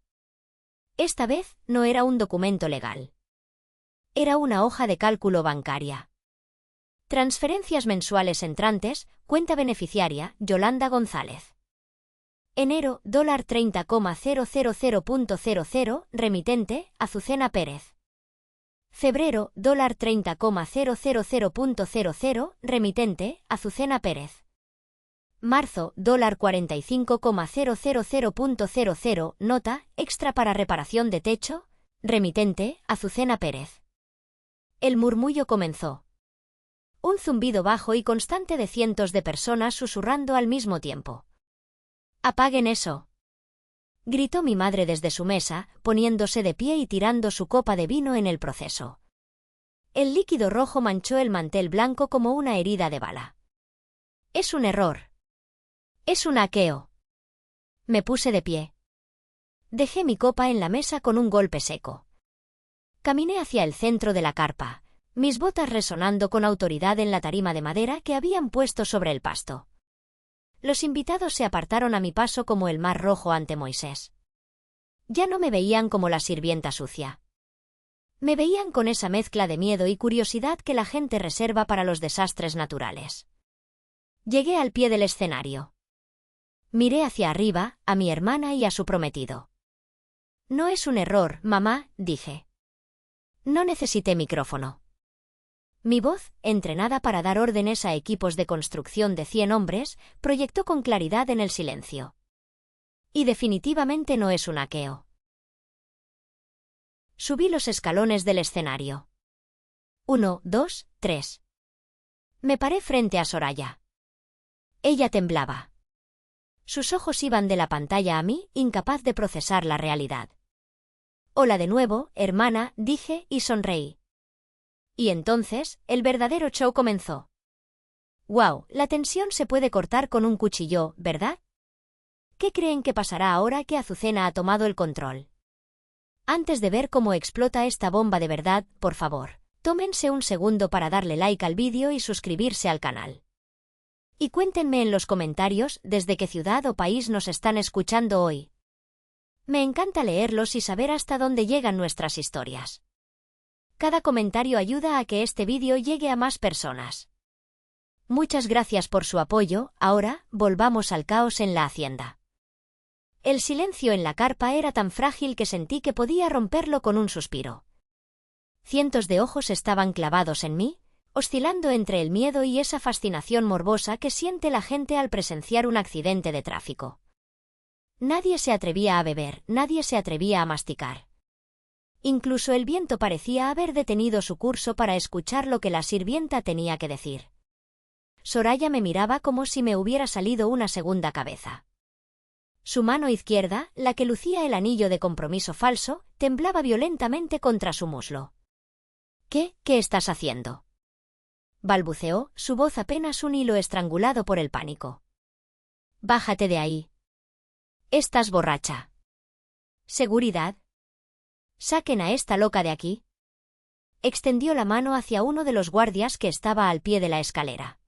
Esta vez no era un documento legal. Era una hoja de cálculo bancaria. Transferencias mensuales entrantes, cuenta beneficiaria, Yolanda González. Enero, $30,000.00, remitente, Azucena Pérez. Febrero, $30,000.00, remitente, Azucena Pérez. Marzo, $45,000.00, nota, extra para reparación de techo, remitente, Azucena Pérez. El murmullo comenzó. Un zumbido bajo y constante de cientos de personas susurrando al mismo tiempo. «¡Apaguen eso!», gritó mi madre desde su mesa, poniéndose de pie y tirando su copa de vino en el proceso. El líquido rojo manchó el mantel blanco como una herida de bala. «Es un error. Es un hackeo». Me puse de pie. Dejé mi copa en la mesa con un golpe seco. Caminé hacia el centro de la carpa, mis botas resonando con autoridad en la tarima de madera que habían puesto sobre el pasto. Los invitados se apartaron a mi paso como el mar rojo ante Moisés. Ya no me veían como la sirvienta sucia. Me veían con esa mezcla de miedo y curiosidad que la gente reserva para los desastres naturales. Llegué al pie del escenario. Miré hacia arriba, a mi hermana y a su prometido. «No es un error, mamá», dije. No necesité micrófono. Mi voz, entrenada para dar órdenes a equipos de construcción de 100 hombres, proyectó con claridad en el silencio. Y definitivamente no es un hackeo. Subí los escalones del escenario. 1, 2, 3. Me paré frente a Soraya. Ella temblaba. Sus ojos iban de la pantalla a mí, incapaz de procesar la realidad. «Hola de nuevo, hermana», dije y sonreí. Y entonces, el verdadero show comenzó. «Wow, la tensión se puede cortar con un cuchillo, ¿verdad? ¿Qué creen que pasará ahora que Azucena ha tomado el control? Antes de ver cómo explota esta bomba de verdad, por favor, tómense un segundo para darle like al vídeo y suscribirse al canal. Y cuéntenme en los comentarios desde qué ciudad o país nos están escuchando hoy. Me encanta leerlos y saber hasta dónde llegan nuestras historias. Cada comentario ayuda a que este vídeo llegue a más personas. Muchas gracias por su apoyo. Ahora, volvamos al caos en la hacienda. El silencio en la carpa era tan frágil que sentí que podía romperlo con un suspiro. Cientos de ojos estaban clavados en mí, oscilando entre el miedo y esa fascinación morbosa que siente la gente al presenciar un accidente de tráfico. Nadie se atrevía a beber, nadie se atrevía a masticar. Incluso el viento parecía haber detenido su curso para escuchar lo que la sirvienta tenía que decir. Soraya me miraba como si me hubiera salido una segunda cabeza. Su mano izquierda, la que lucía el anillo de compromiso falso, temblaba violentamente contra su muslo. ¿Qué estás haciendo?», balbuceó, su voz apenas un hilo estrangulado por el pánico. «Bájate de ahí. Estás borracha». «¿Seguridad? Saquen a esta loca de aquí». Extendió la mano hacia uno de los guardias que estaba al pie de la escalera.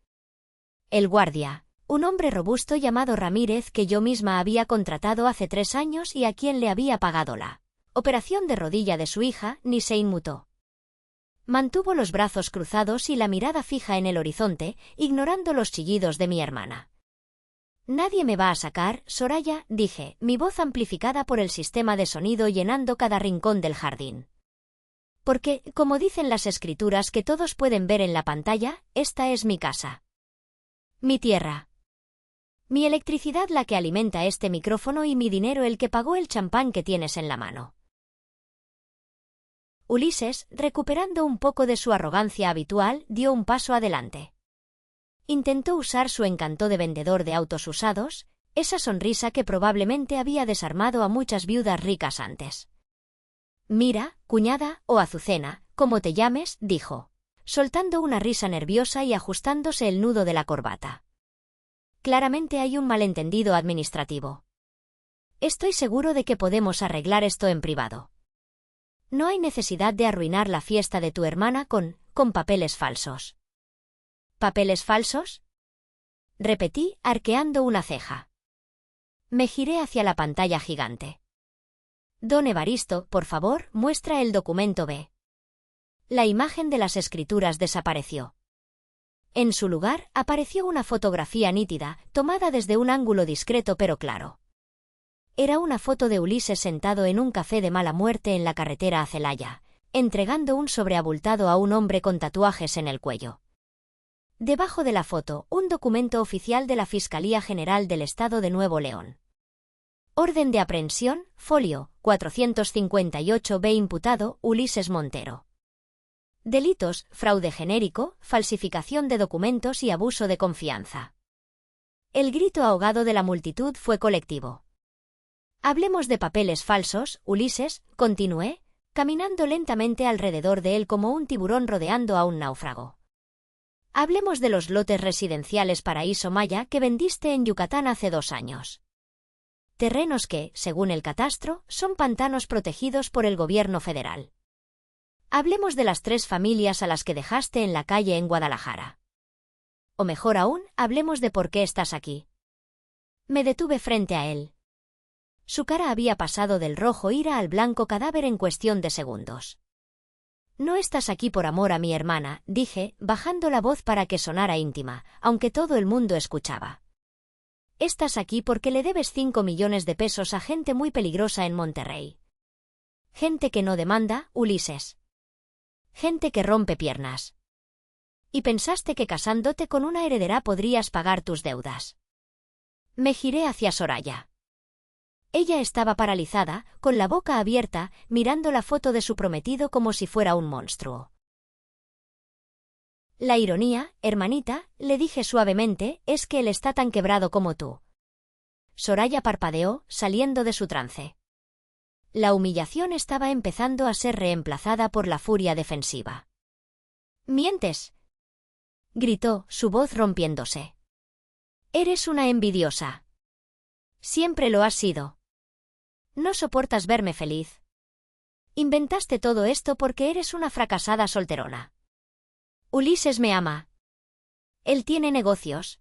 El guardia, un hombre robusto llamado Ramírez que yo misma había contratado hace 3 años y a quien le había pagado la operación de rodilla de su hija, ni se inmutó. Mantuvo los brazos cruzados y la mirada fija en el horizonte, ignorando los chillidos de mi hermana. «Nadie me va a sacar, Soraya», dije, mi voz amplificada por el sistema de sonido llenando cada rincón del jardín. Porque, como dicen las escrituras que todos pueden ver en la pantalla, esta es mi casa. Mi tierra. Mi electricidad la que alimenta este micrófono y mi dinero el que pagó el champán que tienes en la mano. Ulises, recuperando un poco de su arrogancia habitual, dio un paso adelante. Intentó usar su encanto de vendedor de autos usados, esa sonrisa que probablemente había desarmado a muchas viudas ricas antes. «Mira, cuñada, o Azucena, como te llames», dijo, soltando una risa nerviosa y ajustándose el nudo de la corbata. «Claramente hay un malentendido administrativo. Estoy seguro de que podemos arreglar esto en privado. No hay necesidad de arruinar la fiesta de tu hermana con papeles falsos». «¿Papeles falsos?», repetí, arqueando una ceja. Me giré hacia la pantalla gigante. «Don Evaristo, por favor, muestra el documento B». La imagen de las escrituras desapareció. En su lugar, apareció una fotografía nítida, tomada desde un ángulo discreto pero claro. Era una foto de Ulises sentado en un café de mala muerte en la carretera a Celaya, entregando un sobre abultado a un hombre con tatuajes en el cuello. Debajo de la foto, un documento oficial de la Fiscalía General del Estado de Nuevo León. Orden de aprehensión, folio 458-B. Imputado, Ulises Montero. Delitos, fraude genérico, falsificación de documentos y abuso de confianza. El grito ahogado de la multitud fue colectivo. «Hablemos de papeles falsos, Ulises», continué, caminando lentamente alrededor de él como un tiburón rodeando a un náufrago. «Hablemos de los lotes residenciales Paraíso Maya que vendiste en Yucatán hace 2 años. Terrenos que, según el catastro, son pantanos protegidos por el gobierno federal. Hablemos de las 3 familias a las que dejaste en la calle en Guadalajara. O mejor aún, hablemos de por qué estás aquí». Me detuve frente a él. Su cara había pasado del rojo ira al blanco cadáver en cuestión de segundos. «No estás aquí por amor a mi hermana», dije, bajando la voz para que sonara íntima, aunque todo el mundo escuchaba. «Estás aquí porque le debes 5 millones de pesos a gente muy peligrosa en Monterrey. Gente que no demanda, Ulises. Gente que rompe piernas. Y pensaste que casándote con una heredera podrías pagar tus deudas». Me giré hacia Soraya. Ella estaba paralizada, con la boca abierta, mirando la foto de su prometido como si fuera un monstruo. «La ironía, hermanita», le dije suavemente, «es que él está tan quebrado como tú». Soraya parpadeó, saliendo de su trance. La humillación estaba empezando a ser reemplazada por la furia defensiva. «¿Mientes?», gritó, su voz rompiéndose. «Eres una envidiosa. Siempre lo has sido. No soportas verme feliz. Inventaste todo esto porque eres una fracasada solterona. Ulises me ama. Él tiene negocios».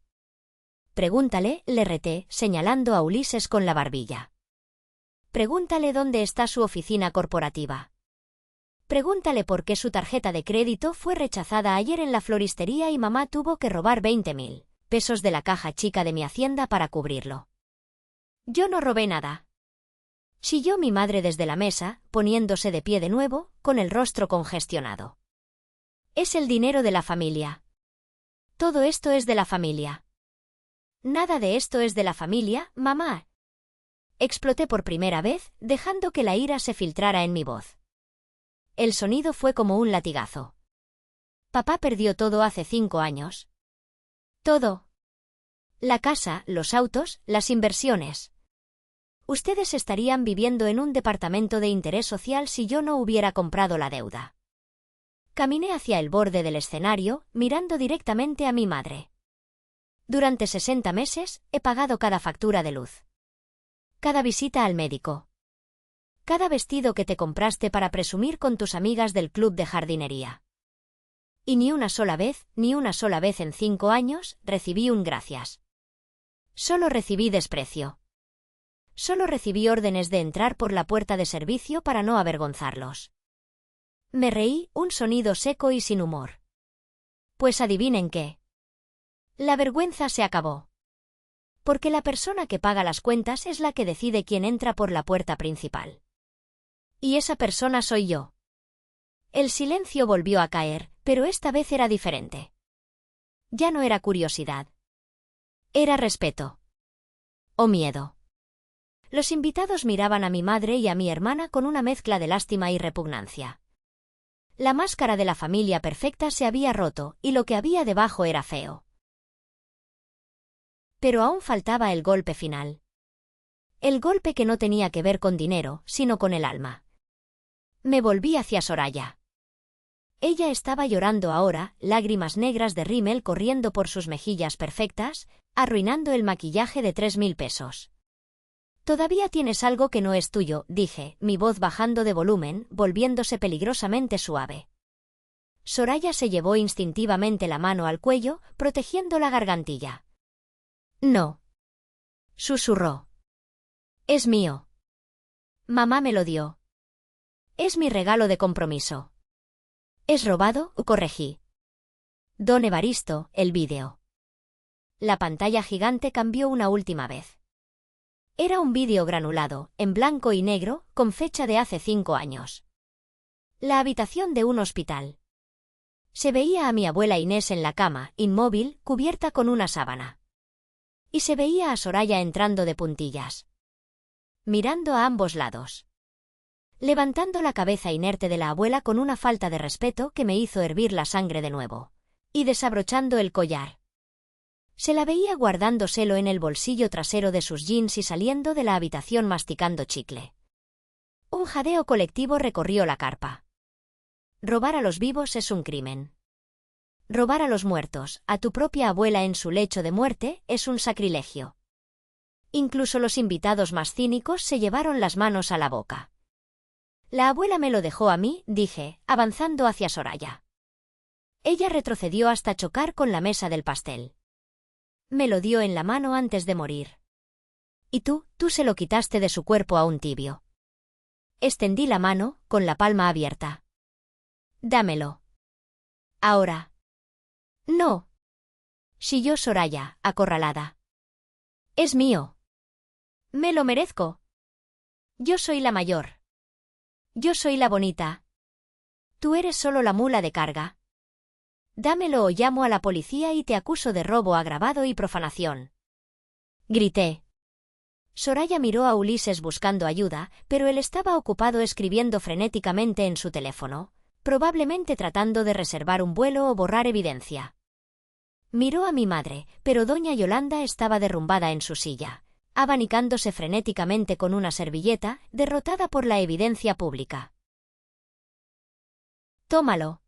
«Pregúntale», le reté, señalando a Ulises con la barbilla. «Pregúntale dónde está su oficina corporativa. Pregúntale por qué su tarjeta de crédito fue rechazada ayer en la floristería y mamá tuvo que robar 20.000 pesos de la caja chica de mi hacienda para cubrirlo». «Yo no robé nada», chilló mi madre desde la mesa, poniéndose de pie de nuevo, con el rostro congestionado. «Es el dinero de la familia. Todo esto es de la familia». «Nada de esto es de la familia, mamá». Exploté por primera vez, dejando que la ira se filtrara en mi voz. El sonido fue como un latigazo. «Papá perdió todo hace 5 años. Todo. La casa, los autos, las inversiones. Ustedes estarían viviendo en un departamento de interés social si yo no hubiera comprado la deuda». Caminé hacia el borde del escenario, mirando directamente a mi madre. «Durante 60 meses, he pagado cada factura de luz. Cada visita al médico. Cada vestido que te compraste para presumir con tus amigas del club de jardinería. Y ni una sola vez en 5 años, recibí un gracias. Solo recibí desprecio. Solo recibí órdenes de entrar por la puerta de servicio para no avergonzarlos». Me reí, un sonido seco y sin humor. «Pues adivinen qué. La vergüenza se acabó. Porque la persona que paga las cuentas es la que decide quién entra por la puerta principal. Y esa persona soy yo». El silencio volvió a caer, pero esta vez era diferente. Ya no era curiosidad. Era respeto. O miedo. Los invitados miraban a mi madre y a mi hermana con una mezcla de lástima y repugnancia. La máscara de la familia perfecta se había roto, y lo que había debajo era feo. Pero aún faltaba el golpe final. El golpe que no tenía que ver con dinero, sino con el alma. Me volví hacia Soraya. Ella estaba llorando ahora, lágrimas negras de rímel corriendo por sus mejillas perfectas, arruinando el maquillaje de 3.000 pesos. «Todavía tienes algo que no es tuyo», dije, mi voz bajando de volumen, volviéndose peligrosamente suave. Soraya se llevó instintivamente la mano al cuello, protegiendo la gargantilla. «No», susurró. «Es mío. Mamá me lo dio. Es mi regalo de compromiso». «¿Es robado?», corregí. «Don Evaristo, el vídeo». La pantalla gigante cambió una última vez. Era un vídeo granulado, en blanco y negro, con fecha de hace 5 años. La habitación de un hospital. Se veía a mi abuela Inés en la cama, inmóvil, cubierta con una sábana. Y se veía a Soraya entrando de puntillas, mirando a ambos lados, levantando la cabeza inerte de la abuela con una falta de respeto que me hizo hervir la sangre de nuevo, y desabrochando el collar. Se la veía guardándoselo en el bolsillo trasero de sus jeans y saliendo de la habitación masticando chicle. Un jadeo colectivo recorrió la carpa. Robar a los vivos es un crimen. Robar a los muertos, a tu propia abuela en su lecho de muerte, es un sacrilegio. Incluso los invitados más cínicos se llevaron las manos a la boca. «La abuela me lo dejó a mí», dije, avanzando hacia Soraya. Ella retrocedió hasta chocar con la mesa del pastel. Me lo dio en la mano antes de morir. «Y tú se lo quitaste de su cuerpo a un tibio». Extendí la mano, con la palma abierta. «Dámelo. Ahora». «No», chilló Soraya, acorralada. «Es mío. Me lo merezco. Yo soy la mayor. Yo soy la bonita. Tú eres solo la mula de carga. Dámelo o llamo a la policía y te acuso de robo agravado y profanación». Grité. Soraya miró a Ulises buscando ayuda, pero él estaba ocupado escribiendo frenéticamente en su teléfono, probablemente tratando de reservar un vuelo o borrar evidencia. Miró a mi madre, pero doña Yolanda estaba derrumbada en su silla, abanicándose frenéticamente con una servilleta, derrotada por la evidencia pública. «Tómalo»,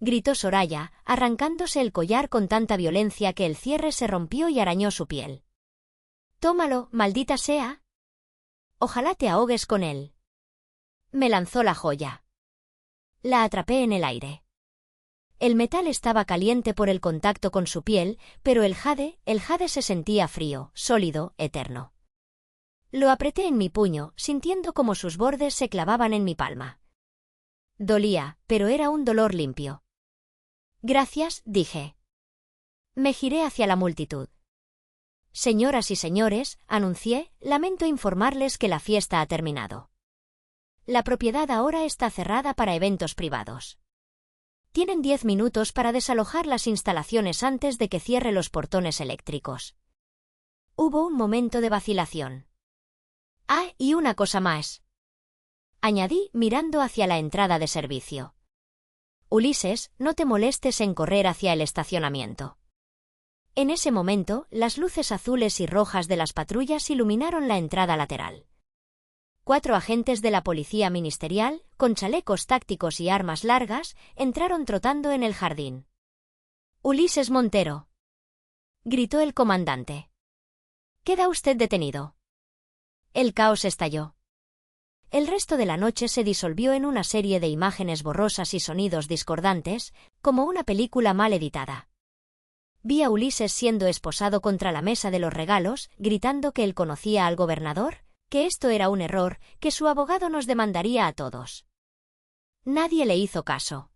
gritó Soraya, arrancándose el collar con tanta violencia que el cierre se rompió y arañó su piel. «Tómalo, maldita sea. Ojalá te ahogues con él». Me lanzó la joya. La atrapé en el aire. El metal estaba caliente por el contacto con su piel, pero el jade se sentía frío, sólido, eterno. Lo apreté en mi puño, sintiendo como sus bordes se clavaban en mi palma. Dolía, pero era un dolor limpio. «Gracias», dije. Me giré hacia la multitud. «Señoras y señores», anuncié, lamento informarles que la fiesta ha terminado. La propiedad ahora está cerrada para eventos privados. Tienen 10 minutos para desalojar las instalaciones antes de que cierre los portones eléctricos. Hubo un momento de vacilación. «Ah, y una cosa más», añadí mirando hacia la entrada de servicio. «Ulises, no te molestes en correr hacia el estacionamiento». En ese momento, las luces azules y rojas de las patrullas iluminaron la entrada lateral. 4 agentes de la policía ministerial, con chalecos tácticos y armas largas, entraron trotando en el jardín. «Ulises Montero», gritó el comandante. «Queda usted detenido». El caos estalló. El resto de la noche se disolvió en una serie de imágenes borrosas y sonidos discordantes, como una película mal editada. Vi a Ulises siendo esposado contra la mesa de los regalos, gritando que él conocía al gobernador, que esto era un error, que su abogado nos demandaría a todos. Nadie le hizo caso.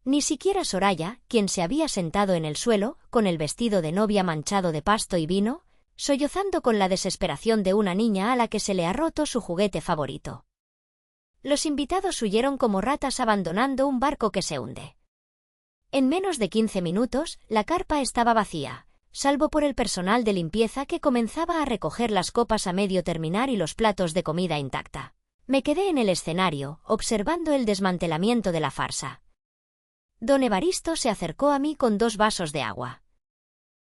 Ni siquiera Soraya, quien se había sentado en el suelo, con el vestido de novia manchado de pasto y vino, sollozando con la desesperación de una niña a la que se le ha roto su juguete favorito. Los invitados huyeron como ratas abandonando un barco que se hunde. En menos de 15 minutos, la carpa estaba vacía, salvo por el personal de limpieza que comenzaba a recoger las copas a medio terminar y los platos de comida intacta. Me quedé en el escenario, observando el desmantelamiento de la farsa. Don Evaristo se acercó a mí con 2 vasos de agua.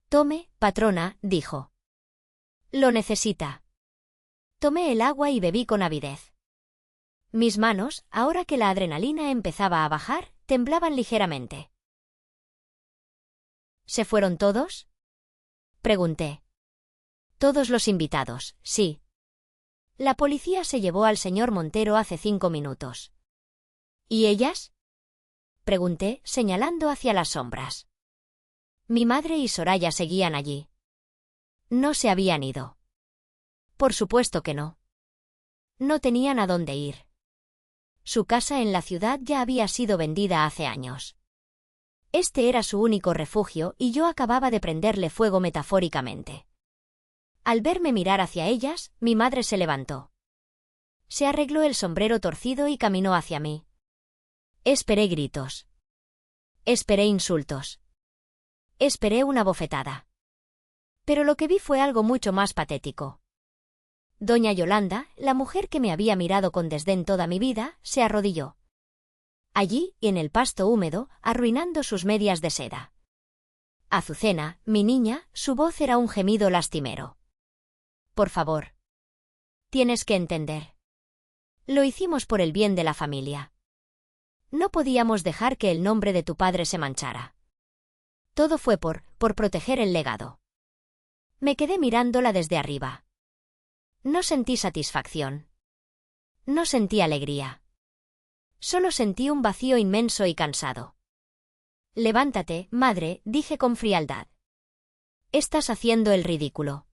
«Tome, patrona», dijo. «Lo necesita». Tomé el agua y bebí con avidez. Mis manos, ahora que la adrenalina empezaba a bajar, temblaban ligeramente. ¿Se fueron todos?, pregunté. Todos los invitados, sí. La policía se llevó al señor Montero hace 5 minutos. ¿Y ellas?, pregunté, señalando hacia las sombras. Mi madre y Soraya seguían allí. No se habían ido. Por supuesto que no. No tenían a dónde ir. Su casa en la ciudad ya había sido vendida hace años. Este era su único refugio y yo acababa de prenderle fuego metafóricamente. Al verme mirar hacia ellas, mi madre se levantó. Se arregló el sombrero torcido y caminó hacia mí. Esperé gritos. Esperé insultos. Esperé una bofetada. Pero lo que vi fue algo mucho más patético. Doña Yolanda, la mujer que me había mirado con desdén toda mi vida, se arrodilló. Allí, en el pasto húmedo, arruinando sus medias de seda. Azucena, mi niña, su voz era un gemido lastimero. Por favor. Tienes que entender. Lo hicimos por el bien de la familia. No podíamos dejar que el nombre de tu padre se manchara. Todo fue por proteger el legado. Me quedé mirándola desde arriba. No sentí satisfacción. No sentí alegría. Solo sentí un vacío inmenso y cansado. Levántate, madre, dije con frialdad. Estás haciendo el ridículo.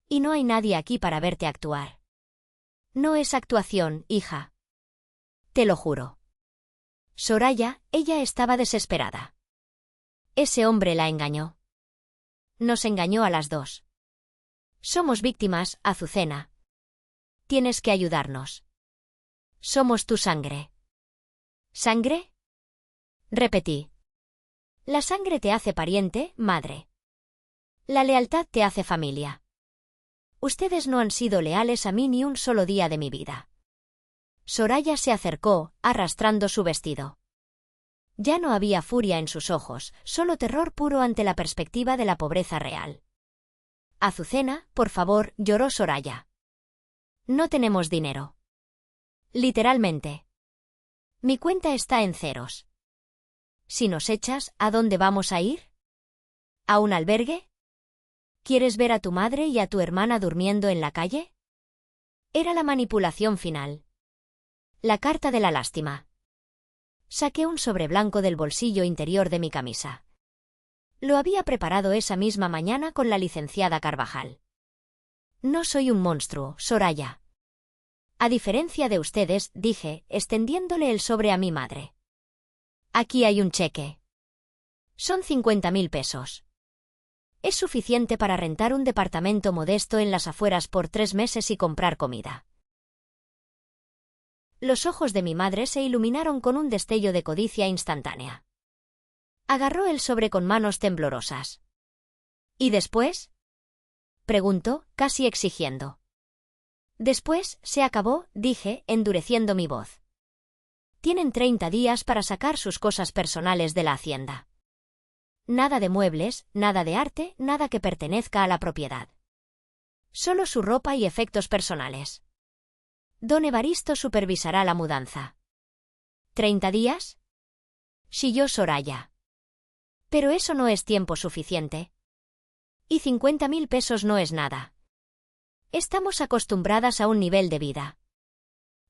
Y no hay nadie aquí para verte actuar. No es actuación, hija. Te lo juro. Soraya, ella estaba desesperada. Ese hombre la engañó. Nos engañó a las 2. Somos víctimas, Azucena. Tienes que ayudarnos. Somos tu sangre. ¿Sangre?, repetí. La sangre te hace pariente, madre. La lealtad te hace familia. Ustedes no han sido leales a mí ni un solo día de mi vida. Soraya se acercó, arrastrando su vestido. Ya no había furia en sus ojos, solo terror puro ante la perspectiva de la pobreza real. Azucena, por favor, lloró Soraya. No tenemos dinero. Literalmente. Mi cuenta está en ceros. Si nos echas, ¿a dónde vamos a ir? ¿A un albergue? ¿Quieres ver a tu madre y a tu hermana durmiendo en la calle? Era la manipulación final. La carta de la lástima. Saqué un sobre blanco del bolsillo interior de mi camisa. Lo había preparado esa misma mañana con la licenciada Carvajal. No soy un monstruo, Soraya. A diferencia de ustedes, dije, extendiéndole el sobre a mi madre. Aquí hay un cheque. Son 50.000 pesos. Es suficiente para rentar un departamento modesto en las afueras por 3 meses y comprar comida. Los ojos de mi madre se iluminaron con un destello de codicia instantánea. Agarró el sobre con manos temblorosas. ¿Y después?, preguntó, casi exigiendo. Después, se acabó, dije, endureciendo mi voz. Tienen 30 días para sacar sus cosas personales de la hacienda. Nada de muebles, nada de arte, nada que pertenezca a la propiedad. Solo su ropa y efectos personales. Don Evaristo supervisará la mudanza. ¿30 días? Chilló Soraya. Pero eso no es tiempo suficiente. Y 50.000 pesos no es nada. Estamos acostumbradas a un nivel de vida.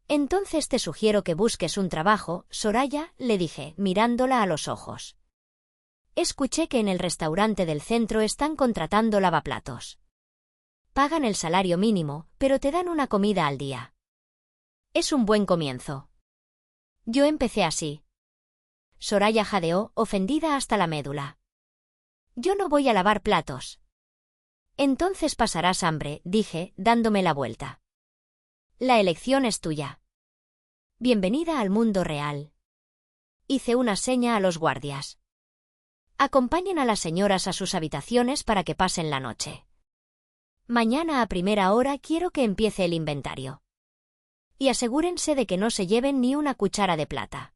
Entonces te sugiero que busques un trabajo, Soraya, le dije, mirándola a los ojos. Escuché que en el restaurante del centro están contratando lavaplatos. Pagan el salario mínimo, pero te dan una comida al día. Es un buen comienzo. Yo empecé así. Soraya jadeó, ofendida hasta la médula. Yo no voy a lavar platos. Entonces pasarás hambre, dije, dándome la vuelta. La elección es tuya. Bienvenida al mundo real. Hice una seña a los guardias. Acompañen a las señoras a sus habitaciones para que pasen la noche. Mañana a primera hora quiero que empiece el inventario. y asegúrense de que no se lleven ni una cuchara de plata.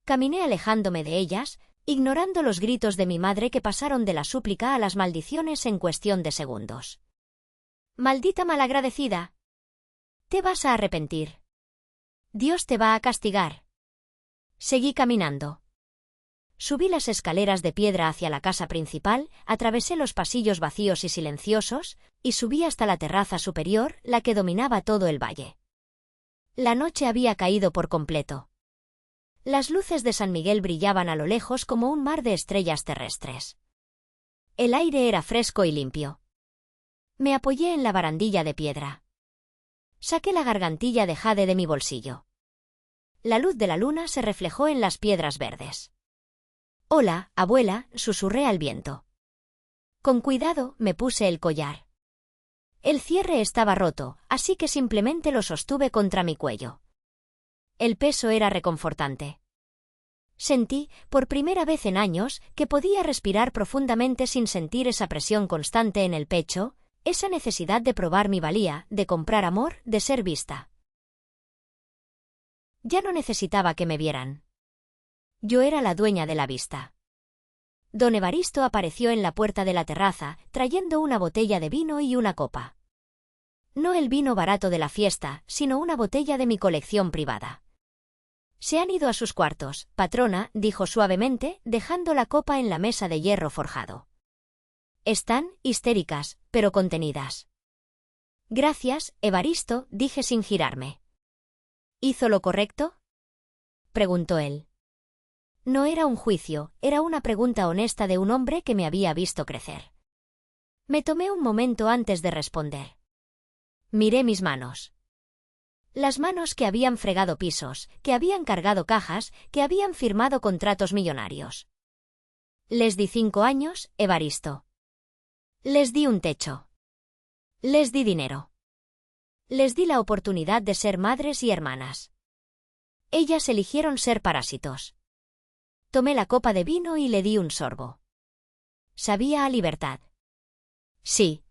Caminé alejándome de ellas, ignorando los gritos de mi madre que pasaron de la súplica a las maldiciones en cuestión de segundos. «Maldita malagradecida. Te vas a arrepentir. Dios te va a castigar». Seguí caminando. Subí las escaleras de piedra hacia la casa principal, atravesé los pasillos vacíos y silenciosos, y subí hasta la terraza superior, la que dominaba todo el valle. La noche había caído por completo. Las luces de San Miguel brillaban a lo lejos como un mar de estrellas terrestres. El aire era fresco y limpio. Me apoyé en la barandilla de piedra. Saqué la gargantilla de jade de mi bolsillo. La luz de la luna se reflejó en las piedras verdes. «Hola, abuela», susurré al viento. Con cuidado me puse el collar. El cierre estaba roto, así que simplemente lo sostuve contra mi cuello. El peso era reconfortante. Sentí, por primera vez en años, que podía respirar profundamente sin sentir esa presión constante en el pecho, esa necesidad de probar mi valía, de comprar amor, de ser vista. Ya no necesitaba que me vieran. Yo era la dueña de la vista. Don Evaristo apareció en la puerta de la terraza, trayendo una botella de vino y una copa. No el vino barato de la fiesta, sino una botella de mi colección privada. «Se han ido a sus cuartos, patrona», dijo suavemente, dejando la copa en la mesa de hierro forjado. «Están histéricas, pero contenidas». «Gracias, Evaristo», dije sin girarme. «¿Hizo lo correcto?», preguntó él. No era un juicio, era una pregunta honesta de un hombre que me había visto crecer. Me tomé un momento antes de responder. Miré mis manos. Las manos que habían fregado pisos, que habían cargado cajas, que habían firmado contratos millonarios. Les di 5 años, Evaristo. Les di un techo. Les di dinero. Les di la oportunidad de ser madres y hermanas. Ellas eligieron ser parásitos. Tomé la copa de vino y le di un sorbo. Sabía a libertad. Sí.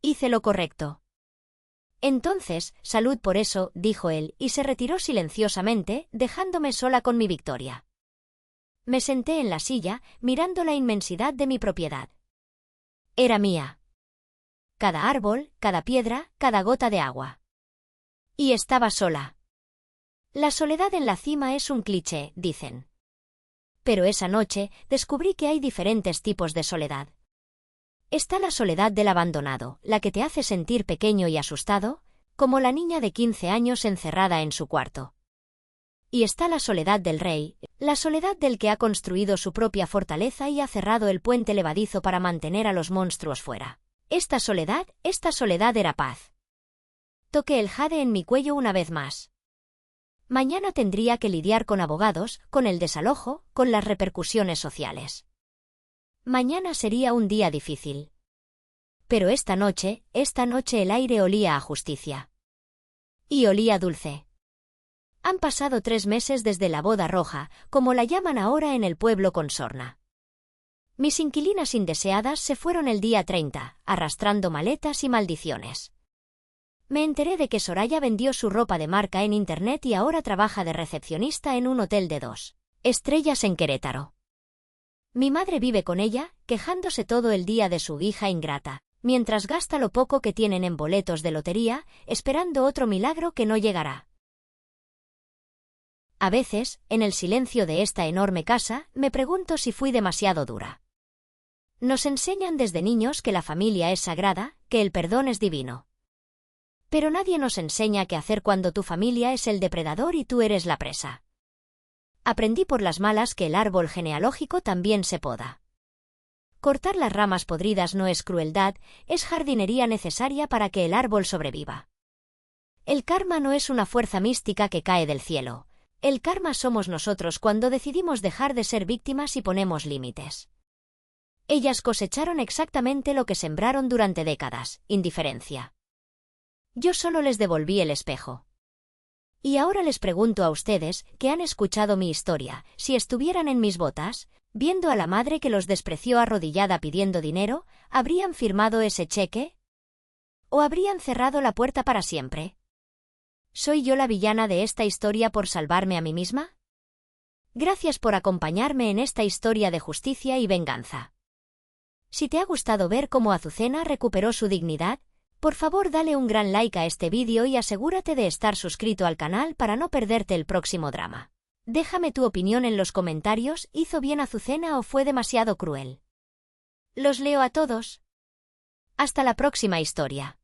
Hice lo correcto. Entonces, salud por eso, dijo él, y se retiró silenciosamente, dejándome sola con mi victoria. Me senté en la silla, mirando la inmensidad de mi propiedad. Era mía. Cada árbol, cada piedra, cada gota de agua. Y estaba sola. La soledad en la cima es un cliché, dicen. Pero esa noche descubrí que hay diferentes tipos de soledad. Está la soledad del abandonado, la que te hace sentir pequeño y asustado, como la niña de 15 años encerrada en su cuarto. Y está la soledad del rey, la soledad del que ha construido su propia fortaleza y ha cerrado el puente levadizo para mantener a los monstruos fuera. Esta soledad era paz. Toqué el jade en mi cuello una vez más. Mañana tendría que lidiar con abogados, con el desalojo, con las repercusiones sociales. Mañana sería un día difícil. Pero esta noche el aire olía a justicia. Y olía dulce. Han pasado 3 meses desde la boda roja, como la llaman ahora en el pueblo con sorna. Mis inquilinas indeseadas se fueron el día 30, arrastrando maletas y maldiciones. Me enteré de que Soraya vendió su ropa de marca en internet y ahora trabaja de recepcionista en un hotel de 2 estrellas en Querétaro. Mi madre vive con ella, quejándose todo el día de su hija ingrata, mientras gasta lo poco que tienen en boletos de lotería, esperando otro milagro que no llegará. A veces, en el silencio de esta enorme casa, me pregunto si fui demasiado dura. Nos enseñan desde niños que la familia es sagrada, que el perdón es divino. Pero nadie nos enseña qué hacer cuando tu familia es el depredador y tú eres la presa. Aprendí por las malas que el árbol genealógico también se poda. Cortar las ramas podridas no es crueldad, es jardinería necesaria para que el árbol sobreviva. El karma no es una fuerza mística que cae del cielo. El karma somos nosotros cuando decidimos dejar de ser víctimas y ponemos límites. Ellas cosecharon exactamente lo que sembraron durante décadas, indiferencia. Yo solo les devolví el espejo. Y ahora les pregunto a ustedes, que han escuchado mi historia, si estuvieran en mis botas, viendo a la madre que los despreció arrodillada pidiendo dinero, ¿habrían firmado ese cheque? ¿O habrían cerrado la puerta para siempre? ¿Soy yo la villana de esta historia por salvarme a mí misma? Gracias por acompañarme en esta historia de justicia y venganza. Si te ha gustado ver cómo Azucena recuperó su dignidad, por favor dale un gran like a este vídeo y asegúrate de estar suscrito al canal para no perderte el próximo drama. Déjame tu opinión en los comentarios, ¿hizo bien Azucena o fue demasiado cruel? Los leo a todos. Hasta la próxima historia.